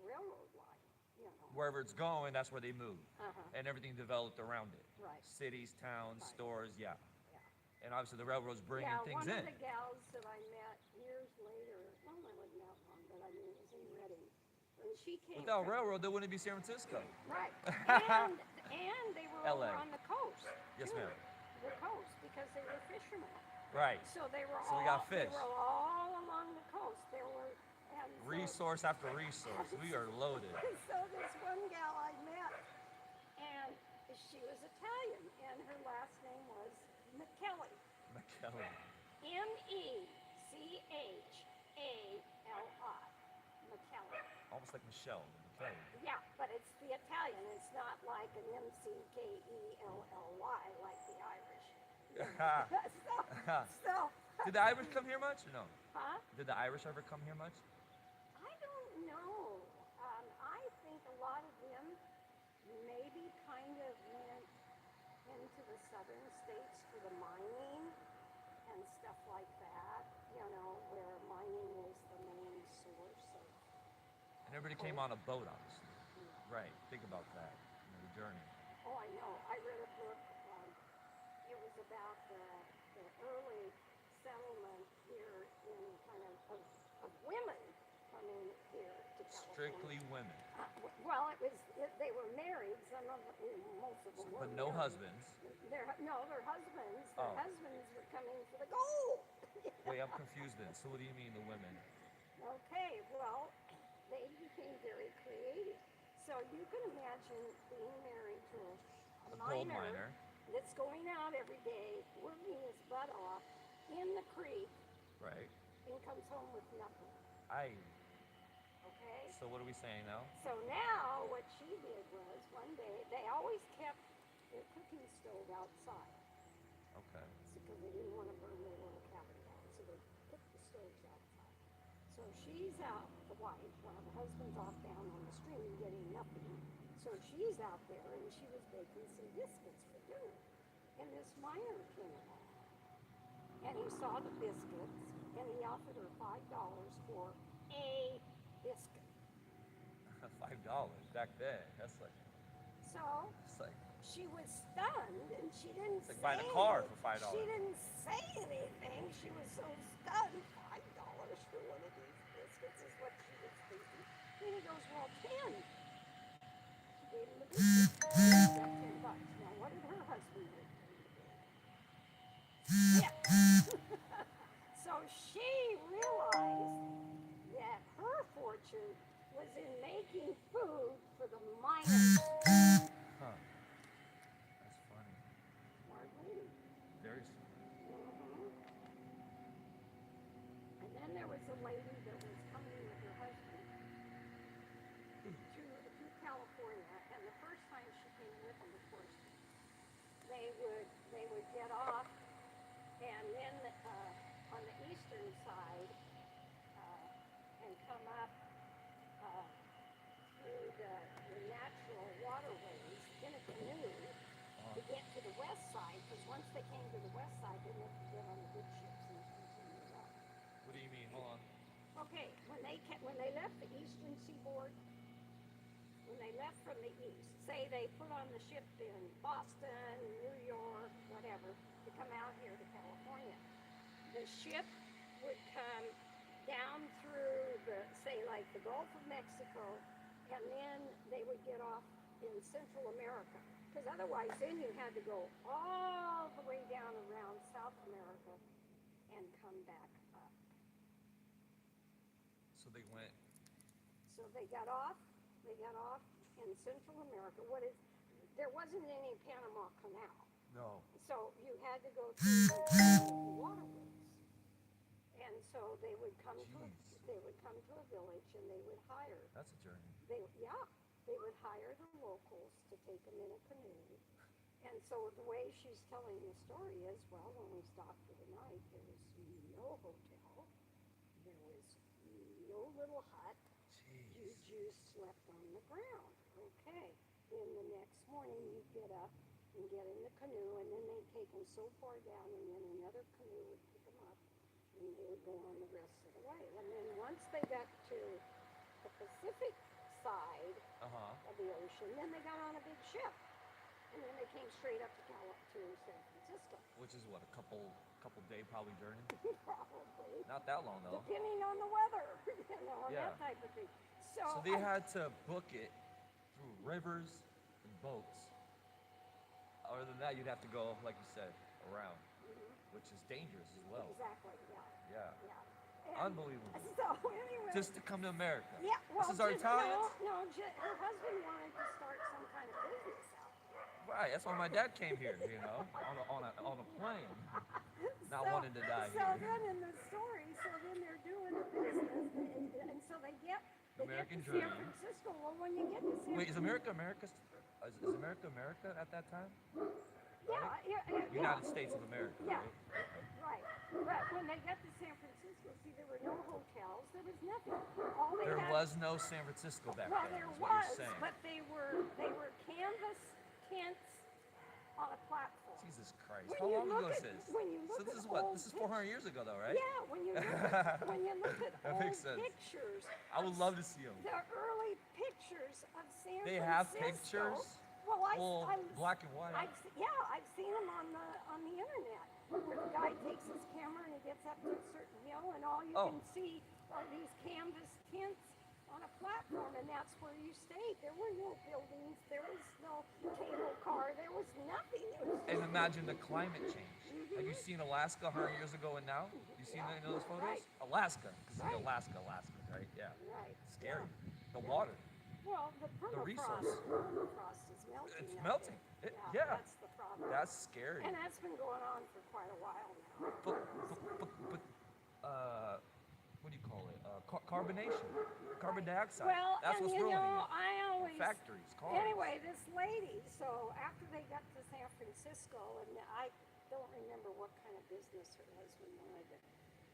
Speaker 3: railroad line. You know.
Speaker 1: Wherever it's going, that's where they move.
Speaker 3: Uh-huh.
Speaker 1: And everything developed around it.
Speaker 3: Right.
Speaker 1: Cities, towns,
Speaker 3: Right.
Speaker 1: stores, yeah.
Speaker 3: Yeah.
Speaker 1: And obviously the railroad's bringing
Speaker 3: Yeah,
Speaker 1: things
Speaker 3: one
Speaker 1: in.
Speaker 3: of the gals that I met years later, well, I wasn't that long, but I mean, it was in Reading. And she came
Speaker 1: Without
Speaker 3: from,
Speaker 1: railroad, there wouldn't be San Francisco.
Speaker 3: right. And they were
Speaker 1: LA.
Speaker 3: over on the coast.
Speaker 1: Yes,
Speaker 3: too.
Speaker 1: ma'am.
Speaker 3: The coast, because they were fishermen.
Speaker 1: Right.
Speaker 3: So they were
Speaker 1: So
Speaker 3: all
Speaker 1: we got fish.
Speaker 3: They were all along the coast. There were and so-
Speaker 1: Resource after resource. We are loaded.
Speaker 3: So this one gal I met, and she was Italian, and her last name was McKelly.
Speaker 1: McKellar.
Speaker 3: Mechali. McKelly.
Speaker 1: Almost like Michelle. McKellar.
Speaker 3: Yeah, but it's the Italian. It's not like an Mckelly like the Irish. so,
Speaker 1: Did the Irish come here much or no?
Speaker 3: huh?
Speaker 1: Did the Irish ever come here much?
Speaker 3: I don't know. I think a lot of them maybe kind of went into the southern states for the mining and stuff like that, you know, where mining was the main source of.
Speaker 1: And everybody came on a boat, obviously. Right. Think about that. The journey.
Speaker 3: Oh, I know. I read a book. It was about the early settlement here in kind of women coming here to California.
Speaker 1: Strictly women.
Speaker 3: Well, they were married. Some of them, most of them were
Speaker 1: But no
Speaker 3: married.
Speaker 1: husbands.
Speaker 3: Their husbands. Their
Speaker 1: Oh.
Speaker 3: husbands were coming for the gold.
Speaker 1: Wait, I'm confused then. So what do you mean the women?
Speaker 3: Okay, well, they became very creative. So you can imagine being married to a
Speaker 1: A gold
Speaker 3: miner
Speaker 1: miner.
Speaker 3: that's going out every day, working his butt off in the creek,
Speaker 1: Right.
Speaker 3: and comes home with nothing. Okay?
Speaker 1: So what are we saying now?
Speaker 3: So now what she did was one day they always kept their cooking stove outside
Speaker 1: Okay.
Speaker 3: because they didn't want to burn their little cabin down. So they put the stoves outside. So she's out, the wife, while the husband's off down on the stream getting nothing. So she's out there and she was baking some biscuits for dinner. And this miner came along. And he saw the biscuits and he offered her $5 for a biscuit.
Speaker 1: $5 back then. That's like.
Speaker 3: So
Speaker 1: It's like.
Speaker 3: she was stunned and she didn't
Speaker 1: It's like
Speaker 3: say
Speaker 1: buying a car
Speaker 3: anything.
Speaker 1: for $5.
Speaker 3: She didn't say anything. She was so stunned. $5 for one of these biscuits is what she was thinking. Then he goes, well, 10. She gave him the biscuits. He got $10. Now, what did her husband do? Yeah. So she realized that her fortune was in making food for the miners.
Speaker 1: Huh. That's funny.
Speaker 3: Smart lady.
Speaker 1: Very smart.
Speaker 3: And then there was a lady that was coming with her husband to California, and the first time she came with him, of course, they would get off, and then on the eastern side, and come up through the natural waterways in a canoe to get to the west side, because once they came to the west side, then they could get on the big ships and continue up.
Speaker 1: What do you mean? Hold on.
Speaker 3: Okay, when they left the eastern seaboard, when they left from the east, say they put on the ship in Boston, New York, whatever, to come out here to California, the ship would come down through say like the Gulf of Mexico, and then they would get off in Central America. Because otherwise then you had to go all the way down around South America and come back up.
Speaker 1: So they went.
Speaker 3: So they got off in Central America. There wasn't any Panama Canal.
Speaker 1: No.
Speaker 3: So you had to go through the waterways. And so they would come to
Speaker 1: Jeez.
Speaker 3: they would come to a village and they would hire
Speaker 1: That's a journey.
Speaker 3: they would hire the locals to take them in a canoe. And so the way she's telling the story is, well, when we stopped for the night, there was no hotel, there was no little hut. You
Speaker 1: Jeez.
Speaker 3: just slept on the ground. Okay. Then the next morning you get up and get in the canoe, and then they'd take them so far down, and then another canoe would pick them up, and they would go on the rest of the way. And then once they got to the Pacific side of the ocean, then they got on a big ship, and then they came straight up to San Francisco.
Speaker 1: Which is what, a couple day probably journey?
Speaker 3: Probably.
Speaker 1: Not that long though.
Speaker 3: Depending on the weather, and
Speaker 1: Yeah.
Speaker 3: that type of thing. So
Speaker 1: So they had to book it through rivers and boats. Other than that, you'd have to go, like you said, around, which is dangerous as well.
Speaker 3: Exactly, yeah.
Speaker 1: Yeah.
Speaker 3: And
Speaker 1: Unbelievable.
Speaker 3: so anyway.
Speaker 1: Just to come to America.
Speaker 3: Yeah, well,
Speaker 1: This is our Italians?
Speaker 3: Her husband wanted to start some kind of business out there.
Speaker 1: Right, that's why my dad came here, you know, on a plane. Not wanting to die
Speaker 3: So
Speaker 1: here.
Speaker 3: then in the story, they're doing a business, and so they get
Speaker 1: American
Speaker 3: to
Speaker 1: dream.
Speaker 3: San Francisco. Well, when you get to San
Speaker 1: Wait, is America America? Is America America at that time?
Speaker 3: Yeah.
Speaker 1: United States of America,
Speaker 3: Yeah.
Speaker 1: right?
Speaker 3: Right. But when they got to San Francisco, see, there were no hotels. There was nothing. All they
Speaker 1: There
Speaker 3: had,
Speaker 1: was no San Francisco back
Speaker 3: well,
Speaker 1: then,
Speaker 3: there
Speaker 1: is what
Speaker 3: was,
Speaker 1: you're saying.
Speaker 3: but they were canvas tents on a platform.
Speaker 1: Jesus Christ,
Speaker 3: When
Speaker 1: how
Speaker 3: you
Speaker 1: long
Speaker 3: look
Speaker 1: ago is
Speaker 3: at-
Speaker 1: this?
Speaker 3: when you
Speaker 1: So
Speaker 3: look
Speaker 1: this
Speaker 3: at
Speaker 1: is what?
Speaker 3: old
Speaker 1: This is 400 years ago though, right?
Speaker 3: Yeah, when you look at
Speaker 1: That
Speaker 3: old
Speaker 1: makes sense.
Speaker 3: pictures,
Speaker 1: I would love to see them.
Speaker 3: the early pictures of San
Speaker 1: They
Speaker 3: Francisco.
Speaker 1: have pictures?
Speaker 3: Well,
Speaker 1: Well, black and white.
Speaker 3: I've seen them on the internet where the guy takes his camera and he gets up to a certain hill, and all you
Speaker 1: Oh.
Speaker 3: can see are these canvas tents on a platform, and that's where you stayed. There were no buildings, there was no cable car, there was nothing. It was
Speaker 1: And
Speaker 3: just
Speaker 1: imagine the climate change. Have you seen Alaska 100 years ago and now? You seen any of those photos?
Speaker 3: Right.
Speaker 1: Alaska, because
Speaker 3: Right.
Speaker 1: Alaska, right? Yeah.
Speaker 3: right.
Speaker 1: Scary.
Speaker 3: Yeah.
Speaker 1: The water.
Speaker 3: Well, the permafrost is melting.
Speaker 1: It's
Speaker 3: out
Speaker 1: melting.
Speaker 3: there.
Speaker 1: Yeah.
Speaker 3: That's the problem.
Speaker 1: That's scary.
Speaker 3: And that's been going on for quite a while now.
Speaker 1: But what do you call it? Carbonation. Carbon dioxide.
Speaker 3: Well,
Speaker 1: That's
Speaker 3: and
Speaker 1: what's
Speaker 3: you
Speaker 1: ruining
Speaker 3: know,
Speaker 1: it.
Speaker 3: I always
Speaker 1: Factories, cars.
Speaker 3: Anyway, this lady. So after they got to San Francisco, and I don't remember what kind of business her husband wanted to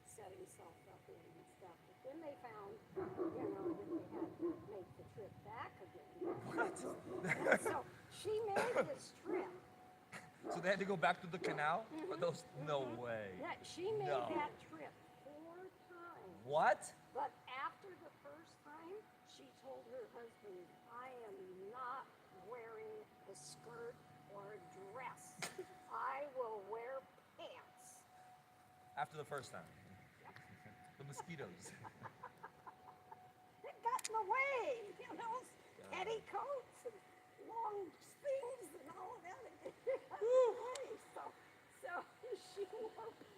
Speaker 3: set himself up in and stuff. But then they found, that they had to make the trip back again.
Speaker 1: What?
Speaker 3: And so she made this trip.
Speaker 1: So they had to go back to the canal? Or those? No way.
Speaker 3: Yeah, she made
Speaker 1: No.
Speaker 3: that trip 4 times.
Speaker 1: What?
Speaker 3: But after the first time, she told her husband, I am not wearing a skirt or a dress. I will wear pants.
Speaker 1: After the first time. The mosquitoes.
Speaker 3: It got in the way, petticoats and long sleeves and all of that. It got in the way. So she wore,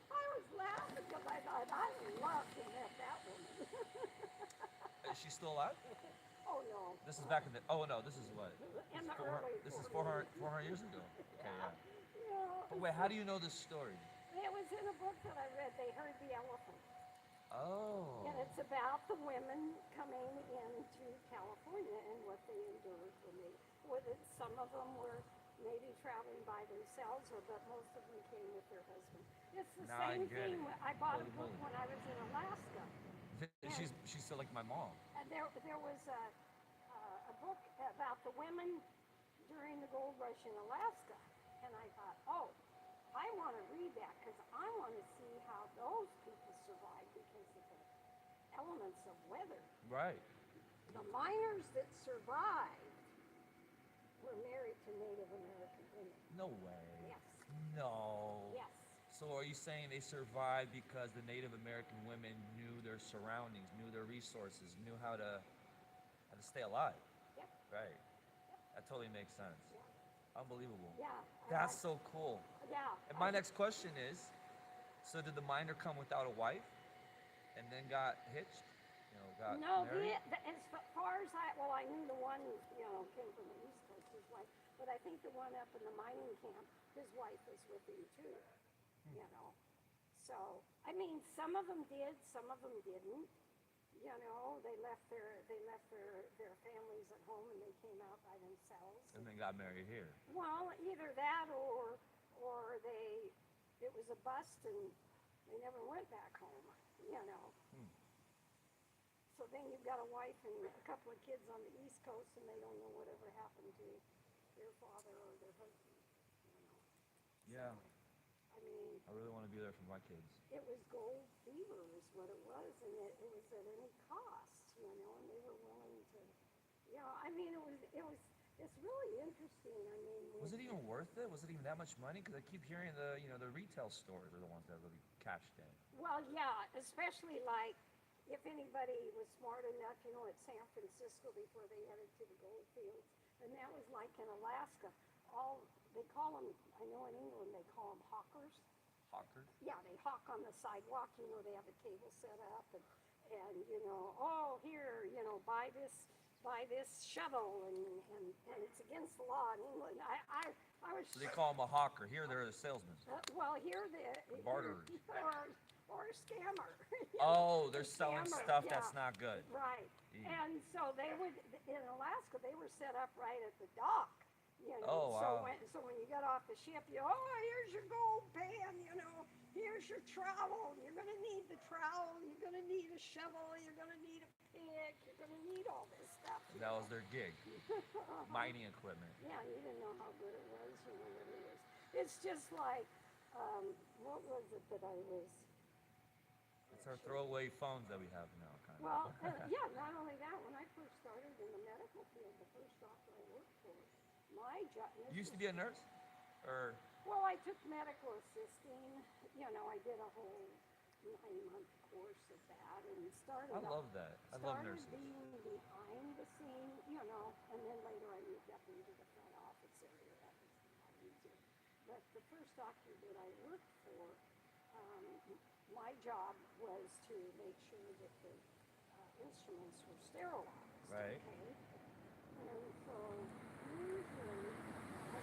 Speaker 3: I was laughing because I thought, I love to met that woman.
Speaker 1: Is she still alive?
Speaker 3: Oh no.
Speaker 1: This is back in the. Oh no, this is what?
Speaker 3: In the
Speaker 1: 400
Speaker 3: early
Speaker 1: This is
Speaker 3: 40s.
Speaker 1: 400 years ago. Okay, yeah.
Speaker 3: Yeah,
Speaker 1: But wait, how do you know this story?
Speaker 3: it was in a book that I read. They heard the elephant.
Speaker 1: Oh.
Speaker 3: And it's about the women coming into California and what they endured when they, some of them were maybe traveling by themselves, but most of them came with their husband. It's the
Speaker 1: Now I
Speaker 3: same
Speaker 1: get
Speaker 3: thing.
Speaker 1: it.
Speaker 3: I bought a
Speaker 1: Holy
Speaker 3: book
Speaker 1: moly.
Speaker 3: when I was in Alaska.
Speaker 1: She's still like my mom.
Speaker 3: And there was a book about the women during the gold rush in Alaska. And I thought, oh, I want to read that because I want to see how those people survived because of the elements of weather.
Speaker 1: Right.
Speaker 3: The miners that survived were married to Native American women.
Speaker 1: No way.
Speaker 3: Yes.
Speaker 1: No.
Speaker 3: Yes.
Speaker 1: So are you saying they survived because the Native American women knew their surroundings, knew their resources, knew how to stay alive?
Speaker 3: Yep.
Speaker 1: Right. That totally makes sense.
Speaker 3: Yeah.
Speaker 1: Unbelievable.
Speaker 3: Yeah.
Speaker 1: That's so cool.
Speaker 3: Yeah.
Speaker 1: And my next question is, so did the miner come without a wife and then got hitched? Got
Speaker 3: No,
Speaker 1: married?
Speaker 3: as far as I knew the one, came from the East Coast, his wife, but I think the one up in the mining camp, his wife was with him too, So, I mean, some of them did, some of them didn't. You know, they left their families at home and they came out by themselves.
Speaker 1: And then got married here.
Speaker 3: Well, either that or it was a bust and they never went back home. You know.
Speaker 1: Hmm.
Speaker 3: So then you've got a wife and a couple of kids on the East Coast, and they don't know whatever happened to their father or their husband. You know.
Speaker 1: Yeah.
Speaker 3: I mean,
Speaker 1: I really want to be there for my kids.
Speaker 3: it was gold fever, is what it was, and it was at any cost. You know, and they were willing to. You know, I mean, it's really interesting. I mean,
Speaker 1: Was it even worth it? Was it even that much money? Because I keep hearing the retail stores are the ones that really cashed in.
Speaker 3: Well, yeah, especially like if anybody was smart enough, you know, at San Francisco before they headed to the gold fields, and that was like in Alaska. They call them, I know in England they call them hawkers.
Speaker 1: Hawkers?
Speaker 3: Yeah, they hawk on the sidewalk. You know, they have a table set up, and you know, oh here, you know, buy this shovel, and it's against the law in England. I was.
Speaker 1: So they call them a hawker. Here they're the salesmen.
Speaker 3: Well, here
Speaker 1: Barterers.
Speaker 3: or a scammer.
Speaker 1: Oh, they're selling
Speaker 3: Scammer,
Speaker 1: stuff
Speaker 3: yeah.
Speaker 1: that's not good.
Speaker 3: Right.
Speaker 1: Yeah.
Speaker 3: And so they would, in Alaska, they were set up right at the dock. You know,
Speaker 1: Oh, wow.
Speaker 3: So when you got off the ship, here's your gold pan, you know, here's your trowel. You're gonna need the trowel. You're gonna need a shovel. You're gonna need a pick. You're gonna need all this stuff. you
Speaker 1: That
Speaker 3: know.
Speaker 1: was their gig. Mining equipment.
Speaker 3: Yeah, you didn't know how good it was. You know what it is. It's just like, what was it that I was?
Speaker 1: It's our throwaway phones that we have now, kind of.
Speaker 3: Well, yeah, not only that, when I first started in the medical field, the first doctor I worked for, my job.
Speaker 1: You used to be a nurse? Or
Speaker 3: Well, I took medical assisting. You know, I did a whole 9-month course of that and started.
Speaker 1: I love that. I love
Speaker 3: started
Speaker 1: nurses.
Speaker 3: being behind the scene, you know, and then later I moved up into the front office area. That was a lot easier. But the first doctor that I worked for, my job was to make sure that the instruments were sterilized.
Speaker 1: Right.
Speaker 3: Okay? And so usually I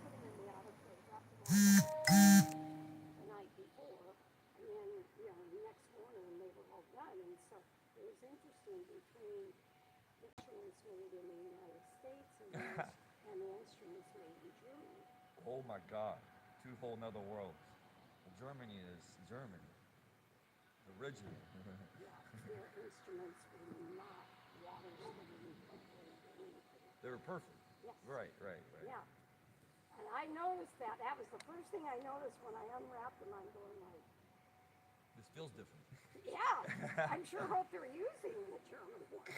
Speaker 3: put them in the autoclave, dropped them off the night before, and then, you know, the next morning they were all done. And so it was interesting between instruments made in the United States and the instruments made in Germany.
Speaker 1: Oh my God, two whole nother worlds. Germany is Germany. Original.
Speaker 3: Yeah, their instruments were not water soluble or anything.
Speaker 1: They were perfect.
Speaker 3: Yes.
Speaker 1: Right.
Speaker 3: Yeah. And I noticed that. That was the first thing I noticed when I unwrapped them. I'm going like,
Speaker 1: This feels different.
Speaker 3: yeah, I'm sure hope they're using the German ones.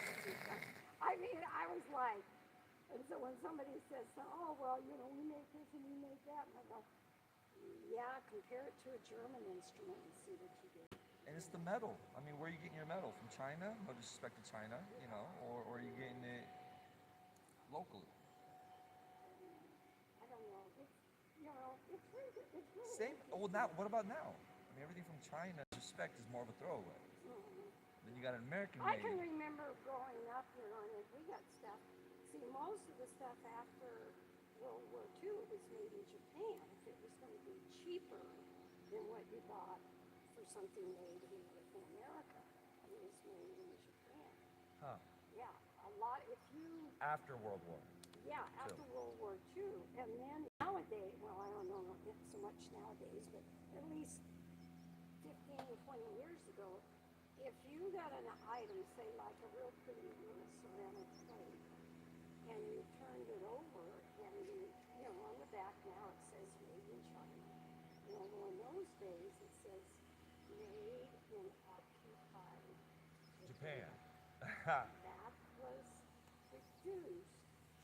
Speaker 3: I mean, I was like, and so when somebody says, oh, well, you know, we make this and we make that, and I go, yeah, compare it to a German instrument and see what you get.
Speaker 1: And it's the metal. I mean, where are you getting your metal? From China? No disrespect to China, you know, or are you getting it locally?
Speaker 3: I don't know. It's really
Speaker 1: Same. Well, now, what about now? I mean, everything from China, respect, is more of a throwaway. Then you got an American
Speaker 3: I
Speaker 1: made.
Speaker 3: can remember growing up, you know, and we got stuff. See, most of the stuff after World War II was made in Japan. If it was going to be cheaper than what you bought for something made here in America, it was made in Japan.
Speaker 1: Huh.
Speaker 3: Yeah, a lot. If you
Speaker 1: After World War.
Speaker 3: Yeah, after World War II. And then nowadays, well, I don't know so much nowadays, but at least 15, 20 years ago, if you got an item, say like a real pretty little ceramic plate, and you turned it over, and you know, on the back now it says made in China. You know, well, in those days it says made in occupied
Speaker 1: Japan.
Speaker 3: That was produced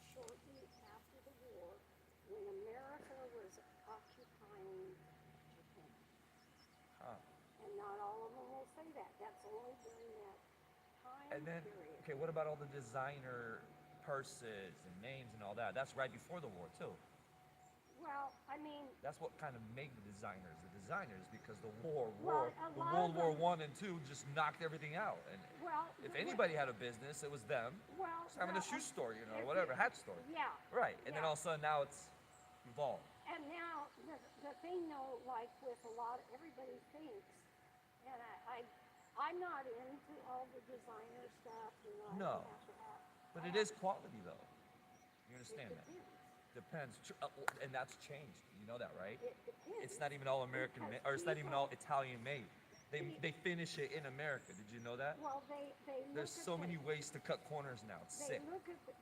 Speaker 3: shortly after the war when America was occupying Japan.
Speaker 1: Huh.
Speaker 3: And not all of them will say that. That's only during that time
Speaker 1: And then,
Speaker 3: period.
Speaker 1: okay, what about all the designer purses and names and all that? That's right before the war, too.
Speaker 3: Well, I mean,
Speaker 1: That's what kind of made the designers because the war,
Speaker 3: Well, a
Speaker 1: the
Speaker 3: lot
Speaker 1: World
Speaker 3: of
Speaker 1: War
Speaker 3: them-
Speaker 1: One and Two just knocked everything out. And
Speaker 3: well,
Speaker 1: if
Speaker 3: the-
Speaker 1: anybody had a business, it was them.
Speaker 3: well,
Speaker 1: Just having a
Speaker 3: well,
Speaker 1: shoe store, you know,
Speaker 3: if
Speaker 1: whatever,
Speaker 3: you-
Speaker 1: hat store.
Speaker 3: Yeah.
Speaker 1: Right. And then
Speaker 3: Yeah.
Speaker 1: all of a sudden now it's evolved.
Speaker 3: And now the thing know, like with a lot of everybody thinks, and I'm not into all the designer stuff. You know, I
Speaker 1: No,
Speaker 3: don't have to have.
Speaker 1: but
Speaker 3: I
Speaker 1: it
Speaker 3: have.
Speaker 1: is quality though. You
Speaker 3: It
Speaker 1: understand that?
Speaker 3: depends.
Speaker 1: Depends, and that's changed. You know that, right?
Speaker 3: It depends
Speaker 1: It's not even all American
Speaker 3: because
Speaker 1: made, or it's not even all
Speaker 3: people.
Speaker 1: Italian made.
Speaker 3: Pe-
Speaker 1: They finish it in America. Did you know that?
Speaker 3: well, they
Speaker 1: There's
Speaker 3: look at
Speaker 1: so
Speaker 3: the
Speaker 1: many ways to cut corners now. It's
Speaker 3: they
Speaker 1: sick.
Speaker 3: look at the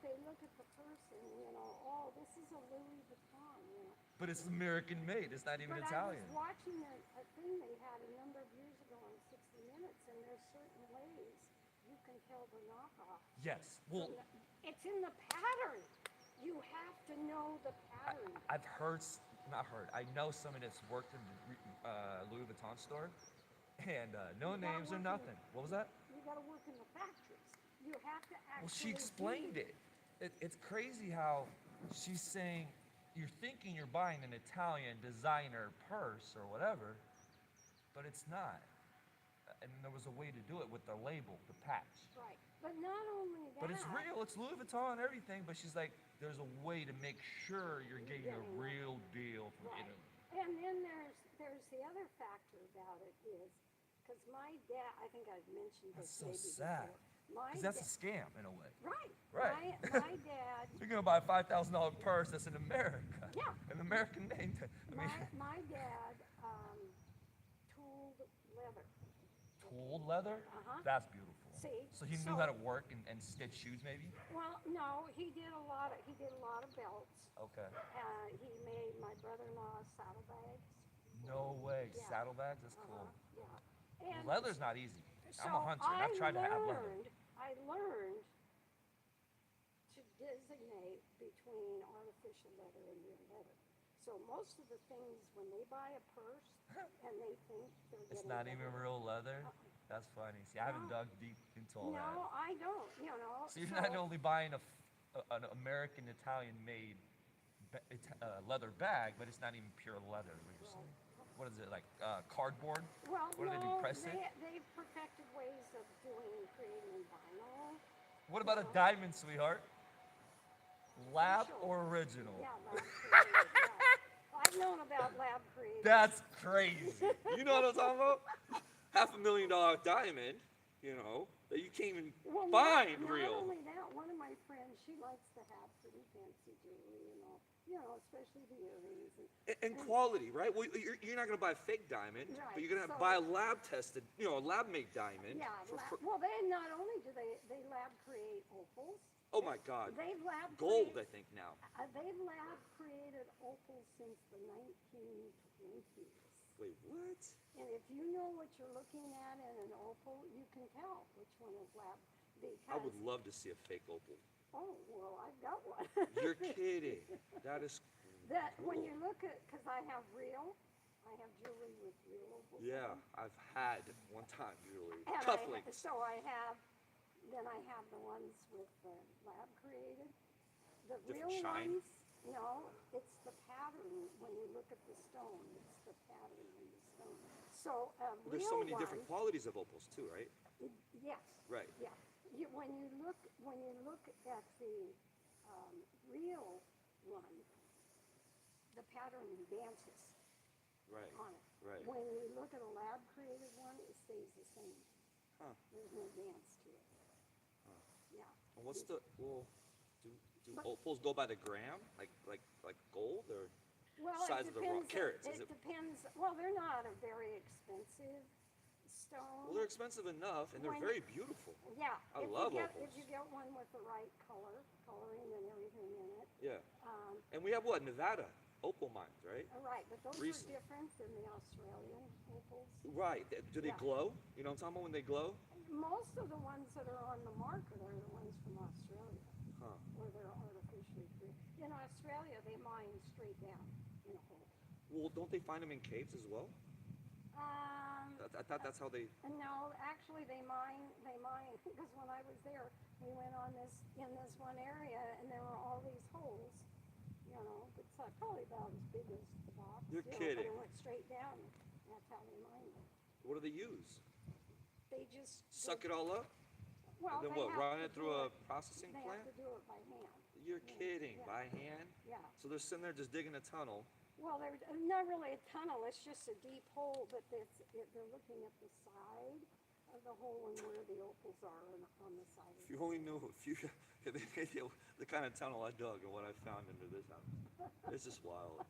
Speaker 3: person. You know, oh, this is a Louis Vuitton. You know,
Speaker 1: But it's American made. It's not even
Speaker 3: but I was
Speaker 1: Italian.
Speaker 3: watching a thing they had a number of years ago on 60 Minutes, and there's certain ways you can tell the knockoff.
Speaker 1: Yes.
Speaker 3: from
Speaker 1: Well,
Speaker 3: It's in the pattern. You have to know the
Speaker 1: I,
Speaker 3: pattern.
Speaker 1: I've heard, not heard. I know somebody that's worked in the Louis Vuitton store, and no
Speaker 3: You gotta
Speaker 1: names or
Speaker 3: work in
Speaker 1: nothing. What was that?
Speaker 3: You got to work in the factories. You have to
Speaker 1: Well, she
Speaker 3: actually
Speaker 1: explained
Speaker 3: be.
Speaker 1: it. It's crazy how she's saying you're thinking you're buying an Italian designer purse or whatever, but it's not. And there was a way to do it with the label, the patch.
Speaker 3: Right. But not only that.
Speaker 1: But it's real. It's Louis Vuitton and everything. But she's like, there's a way to make sure you're getting a real deal from
Speaker 3: Right.
Speaker 1: Italy.
Speaker 3: And then there's the other factor about it is because my dad. I think I've mentioned
Speaker 1: That's
Speaker 3: this
Speaker 1: so
Speaker 3: maybe
Speaker 1: sad.
Speaker 3: before. My
Speaker 1: Because that's a
Speaker 3: da-
Speaker 1: scam in a way.
Speaker 3: right.
Speaker 1: Right.
Speaker 3: My dad.
Speaker 1: You're gonna buy a $5,000 purse that's in America.
Speaker 3: Yeah.
Speaker 1: An American name.
Speaker 3: My dad tooled leather.
Speaker 1: Tooled leather.
Speaker 3: Uh-huh.
Speaker 1: That's beautiful.
Speaker 3: See,
Speaker 1: So he knew how to work and stitch shoes, maybe.
Speaker 3: Well, no, he did a lot of belts.
Speaker 1: Okay.
Speaker 3: He made my brother-in-law saddlebags.
Speaker 1: No way.
Speaker 3: Yeah.
Speaker 1: Saddlebags. That's cool.
Speaker 3: Yeah. And
Speaker 1: Leather's not easy.
Speaker 3: so
Speaker 1: I'm a hunter, and I've tried to have leather.
Speaker 3: I learned to designate between artificial leather and real leather. So most of the things when they buy a purse and they think they're
Speaker 1: It's
Speaker 3: getting
Speaker 1: not even
Speaker 3: leather,
Speaker 1: real leather. That's funny. See, I haven't
Speaker 3: No.
Speaker 1: dug deep into all that.
Speaker 3: no, I don't. You know.
Speaker 1: So you're not only buying an American Italian-made leather bag, but it's not even pure leather. What you're saying. What is it like? Cardboard?
Speaker 3: Well,
Speaker 1: What do they do?
Speaker 3: no,
Speaker 1: Press it?
Speaker 3: they've perfected ways of creating vinyl.
Speaker 1: What about a diamond, sweetheart? Lab
Speaker 3: Sure.
Speaker 1: or original?
Speaker 3: Yeah, lab created. Yeah. I've known about lab created.
Speaker 1: That's crazy. You know what I'm talking about? $500,000 diamond, you know, that you can't even
Speaker 3: Well,
Speaker 1: find
Speaker 3: not
Speaker 1: real.
Speaker 3: only that, one of my friends, she likes to have pretty fancy jewelry and all, especially the earrings.
Speaker 1: And quality, right? Well, you're not going to buy a fake diamond,
Speaker 3: Right,
Speaker 1: but you're going to
Speaker 3: so-
Speaker 1: buy a lab tested, a lab made diamond.
Speaker 3: Yeah,
Speaker 1: for-
Speaker 3: well, they not only do they lab create opals,
Speaker 1: oh my God.
Speaker 3: they've lab
Speaker 1: Gold,
Speaker 3: create-
Speaker 1: I think now.
Speaker 3: they've lab created opals since the 1920s.
Speaker 1: Wait, what?
Speaker 3: And if you know what you're looking at in an opal, you can tell which one is lab. Because,
Speaker 1: I would love to see a fake opal.
Speaker 3: oh, well, I've got one.
Speaker 1: You're kidding. That is.
Speaker 3: That when
Speaker 1: cool.
Speaker 3: you look at, because I have jewelry with real opals.
Speaker 1: Yeah, I've had one time jewelry.
Speaker 3: And
Speaker 1: Cufflinks.
Speaker 3: then I have the ones with the lab created. The
Speaker 1: Different
Speaker 3: real
Speaker 1: shine?
Speaker 3: ones, no, it's the pattern when you look at the stone. It's the pattern in the stone. So a
Speaker 1: There's
Speaker 3: real
Speaker 1: so many
Speaker 3: one,
Speaker 1: different qualities of opals too, right?
Speaker 3: yes,
Speaker 1: Right.
Speaker 3: yeah. When you look at the real one, the pattern dances
Speaker 1: Right.
Speaker 3: on it.
Speaker 1: Right.
Speaker 3: When you look at a lab created one, it stays the same.
Speaker 1: Huh.
Speaker 3: There's no dance to it.
Speaker 1: Huh.
Speaker 3: Yeah.
Speaker 1: And what's the do
Speaker 3: But-
Speaker 1: opals go by the gram, like gold, or
Speaker 3: Well,
Speaker 1: size
Speaker 3: it
Speaker 1: of the rock?
Speaker 3: depends.
Speaker 1: Carats?
Speaker 3: It
Speaker 1: Is it?
Speaker 3: depends. Well, they're not a very expensive stone.
Speaker 1: Well, they're expensive enough, and they're
Speaker 3: When-
Speaker 1: very beautiful.
Speaker 3: Yeah.
Speaker 1: I
Speaker 3: if
Speaker 1: love
Speaker 3: you get,
Speaker 1: opals.
Speaker 3: If you get one with the right coloring and everything in it.
Speaker 1: Yeah.
Speaker 3: Um,
Speaker 1: And we have what, Nevada opal mines, right?
Speaker 3: right, but those
Speaker 1: Recently.
Speaker 3: are different than the Australian opals.
Speaker 1: Right. Do they
Speaker 3: Yeah.
Speaker 1: glow? You know what I'm talking about when they glow?
Speaker 3: Most of the ones that are on the market are the ones from Australia,
Speaker 1: Huh.
Speaker 3: where they're artificially created. In Australia, they mine straight down in a hole.
Speaker 1: Well, don't they find them in caves as well? I thought that's how they.
Speaker 3: No, actually, they mine, because when I was there, we went in this one area, and there were all these holes, it's probably about as big as the box.
Speaker 1: You're
Speaker 3: But
Speaker 1: kidding.
Speaker 3: it went straight down, that's how they mined it.
Speaker 1: What do they use?
Speaker 3: They just.
Speaker 1: Suck it all up,
Speaker 3: Well,
Speaker 1: and then
Speaker 3: they
Speaker 1: what?
Speaker 3: have
Speaker 1: Run
Speaker 3: to
Speaker 1: it through
Speaker 3: do
Speaker 1: a
Speaker 3: it-
Speaker 1: processing
Speaker 3: They
Speaker 1: plant?
Speaker 3: have to do it by hand,
Speaker 1: You're
Speaker 3: Yeah.
Speaker 1: kidding.
Speaker 3: Yeah.
Speaker 1: By hand?
Speaker 3: yeah.
Speaker 1: So they're sitting there just digging a tunnel
Speaker 3: Well, there's not really a tunnel. It's just a deep hole, but they're looking at the side of the hole and where the opals are on the side of
Speaker 1: If
Speaker 3: the
Speaker 1: you only knew, the kind of tunnel I dug and what I found under this house, it's just wild.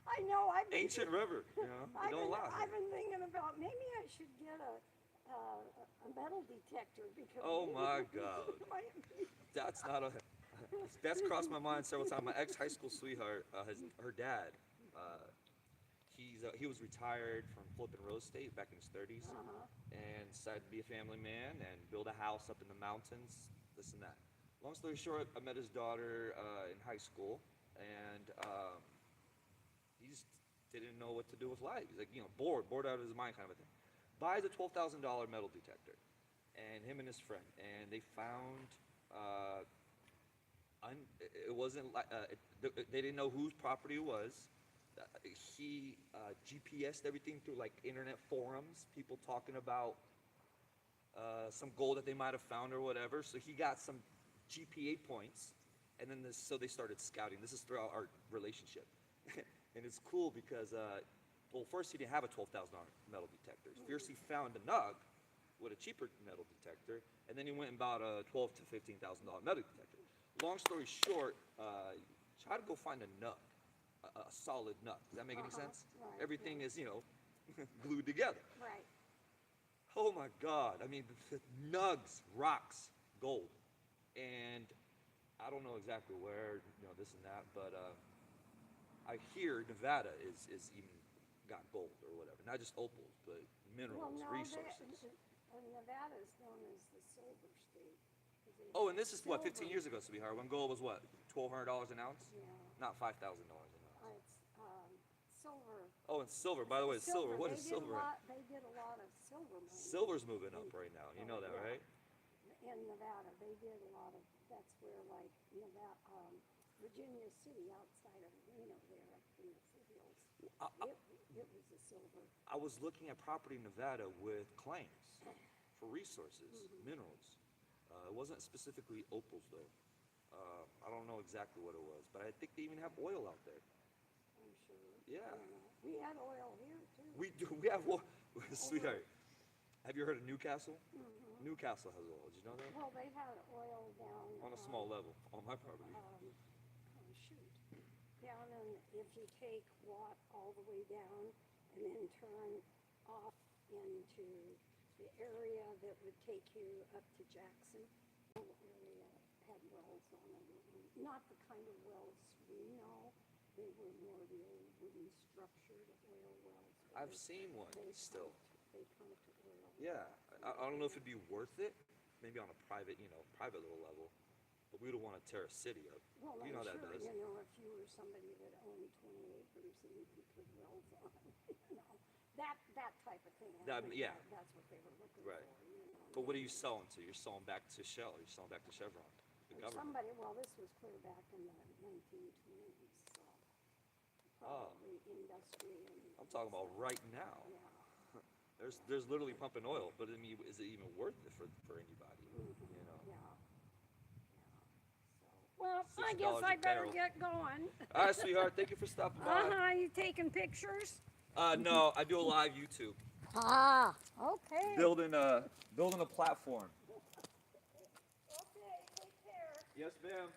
Speaker 3: I know.
Speaker 1: Ancient river, you know. You don't lie.
Speaker 3: I've been thinking about maybe I should get a metal detector because.
Speaker 1: Oh
Speaker 3: maybe
Speaker 1: my
Speaker 3: it
Speaker 1: God.
Speaker 3: might be-
Speaker 1: That's not a. That's crossed my mind several times. My ex high school sweetheart, her dad, he was retired from flipping real estate back in his 30s, and decided to be a family man and build a house up in the mountains, this and that. Long story short, I met his daughter in high school, and he just didn't know what to do with life. He's like, bored out of his mind, kind of a thing. Buys a $12,000 metal detector, and him and his friend, and they found. It wasn't like they didn't know whose property it was. He GPSed everything through like internet forums, people talking about some gold that they might have found or whatever. So he got some GPA points, and then so they started scouting. This is throughout our relationship, and it's cool because well, first he didn't have a $12,000 metal detector. First he found a Nug with a cheaper metal detector, and then he went and bought a $12,000 to $15,000 metal detector. Long story short, try to go find a nut, a solid nut. Does that make any sense?
Speaker 3: Right,
Speaker 1: Everything is, glued together.
Speaker 3: Right.
Speaker 1: Oh my God. I mean, nugs, rocks, gold. And I don't know exactly where, this and that, but I hear Nevada is even got gold or whatever. Not just opals, but minerals,
Speaker 3: Well, no,
Speaker 1: resources.
Speaker 3: Nevada is known as the silver state. 'Cause they
Speaker 1: Oh,
Speaker 3: have
Speaker 1: and this is what, 15
Speaker 3: silver.
Speaker 1: years ago, sweetheart, when gold was what, $1,200 an ounce?
Speaker 3: Yeah.
Speaker 1: Not $5,000 an ounce.
Speaker 3: It's silver.
Speaker 1: Oh, and silver. By the way, silver. What is silver?
Speaker 3: They did a lot of silver mining.
Speaker 1: Silver's moving up right now. You know that,
Speaker 3: Yeah.
Speaker 1: right?
Speaker 3: In Nevada, they did a lot of. That's where like Nevada, Virginia City, outside of Reno, there up in the foothills. It was a silver.
Speaker 1: I was looking at property in Nevada with claims for resources, minerals. It wasn't specifically opals, though. I don't know exactly what it was, but I think they even have oil out there.
Speaker 3: I'm sure.
Speaker 1: Yeah.
Speaker 3: I don't know. We had oil here too.
Speaker 1: We do. We have oil. Sweetheart, have you heard of Newcastle? Newcastle has oil. Did you know that?
Speaker 3: Well, they had oil down
Speaker 1: On a small level, on my property.
Speaker 3: shoot, down in, if you take Watt all the way down and then turn off into the area that would take you up to Jackson, the area had wells on it. Not the kind of wells we know. They were more the old wooden structured oil wells. but
Speaker 1: I've seen one
Speaker 3: they
Speaker 1: still.
Speaker 3: They pumped oil.
Speaker 1: Yeah, I don't know if it'd be worth it. Maybe on a private, private little level. But we don't want to tear a city up.
Speaker 3: Well,
Speaker 1: You know
Speaker 3: I'm
Speaker 1: that
Speaker 3: sure,
Speaker 1: does.
Speaker 3: if you were somebody that owned 20 acres and you could put wells on, that type of thing. I think
Speaker 1: Yeah.
Speaker 3: That's what they were looking
Speaker 1: Right.
Speaker 3: for,
Speaker 1: But what are you selling to? You're selling back to Shell. You're selling back to Chevron, the
Speaker 3: Or
Speaker 1: government.
Speaker 3: somebody, well, this was clear back in the 1920s, so probably industry and.
Speaker 1: I'm talking about right now.
Speaker 3: Yeah.
Speaker 1: There's literally pumping oil, but I mean, is it even worth it for anybody?
Speaker 3: Yeah. Well, I
Speaker 1: $60
Speaker 3: guess
Speaker 1: a
Speaker 3: I better
Speaker 1: barrel.
Speaker 3: get going.
Speaker 1: All right, sweetheart. Thank you for stopping by.
Speaker 3: You taking pictures?
Speaker 1: No, I do a live YouTube.
Speaker 3: Okay.
Speaker 1: Building a platform.
Speaker 3: Okay, take care.
Speaker 1: Yes, ma'am.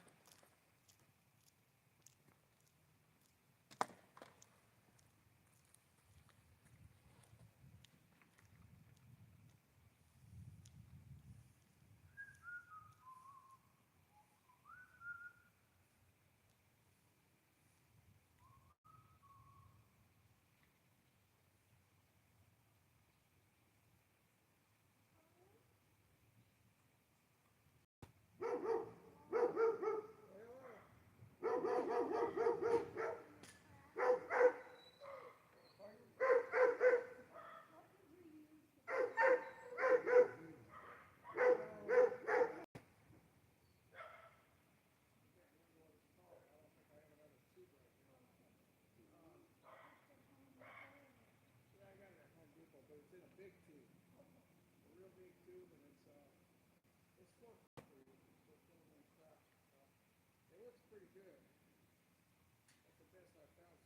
Speaker 4: It looks pretty good. That's the best I found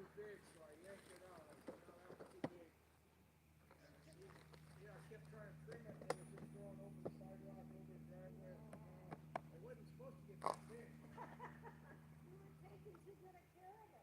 Speaker 4: too big, so I yanked it out. I said, no, that was too big. Yeah, I kept trying to trim it, and it was just going over the sidewalk, over the driveway. It wasn't supposed to get that big.
Speaker 3: You were taking too good a care of it.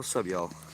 Speaker 1: What's up, y'all?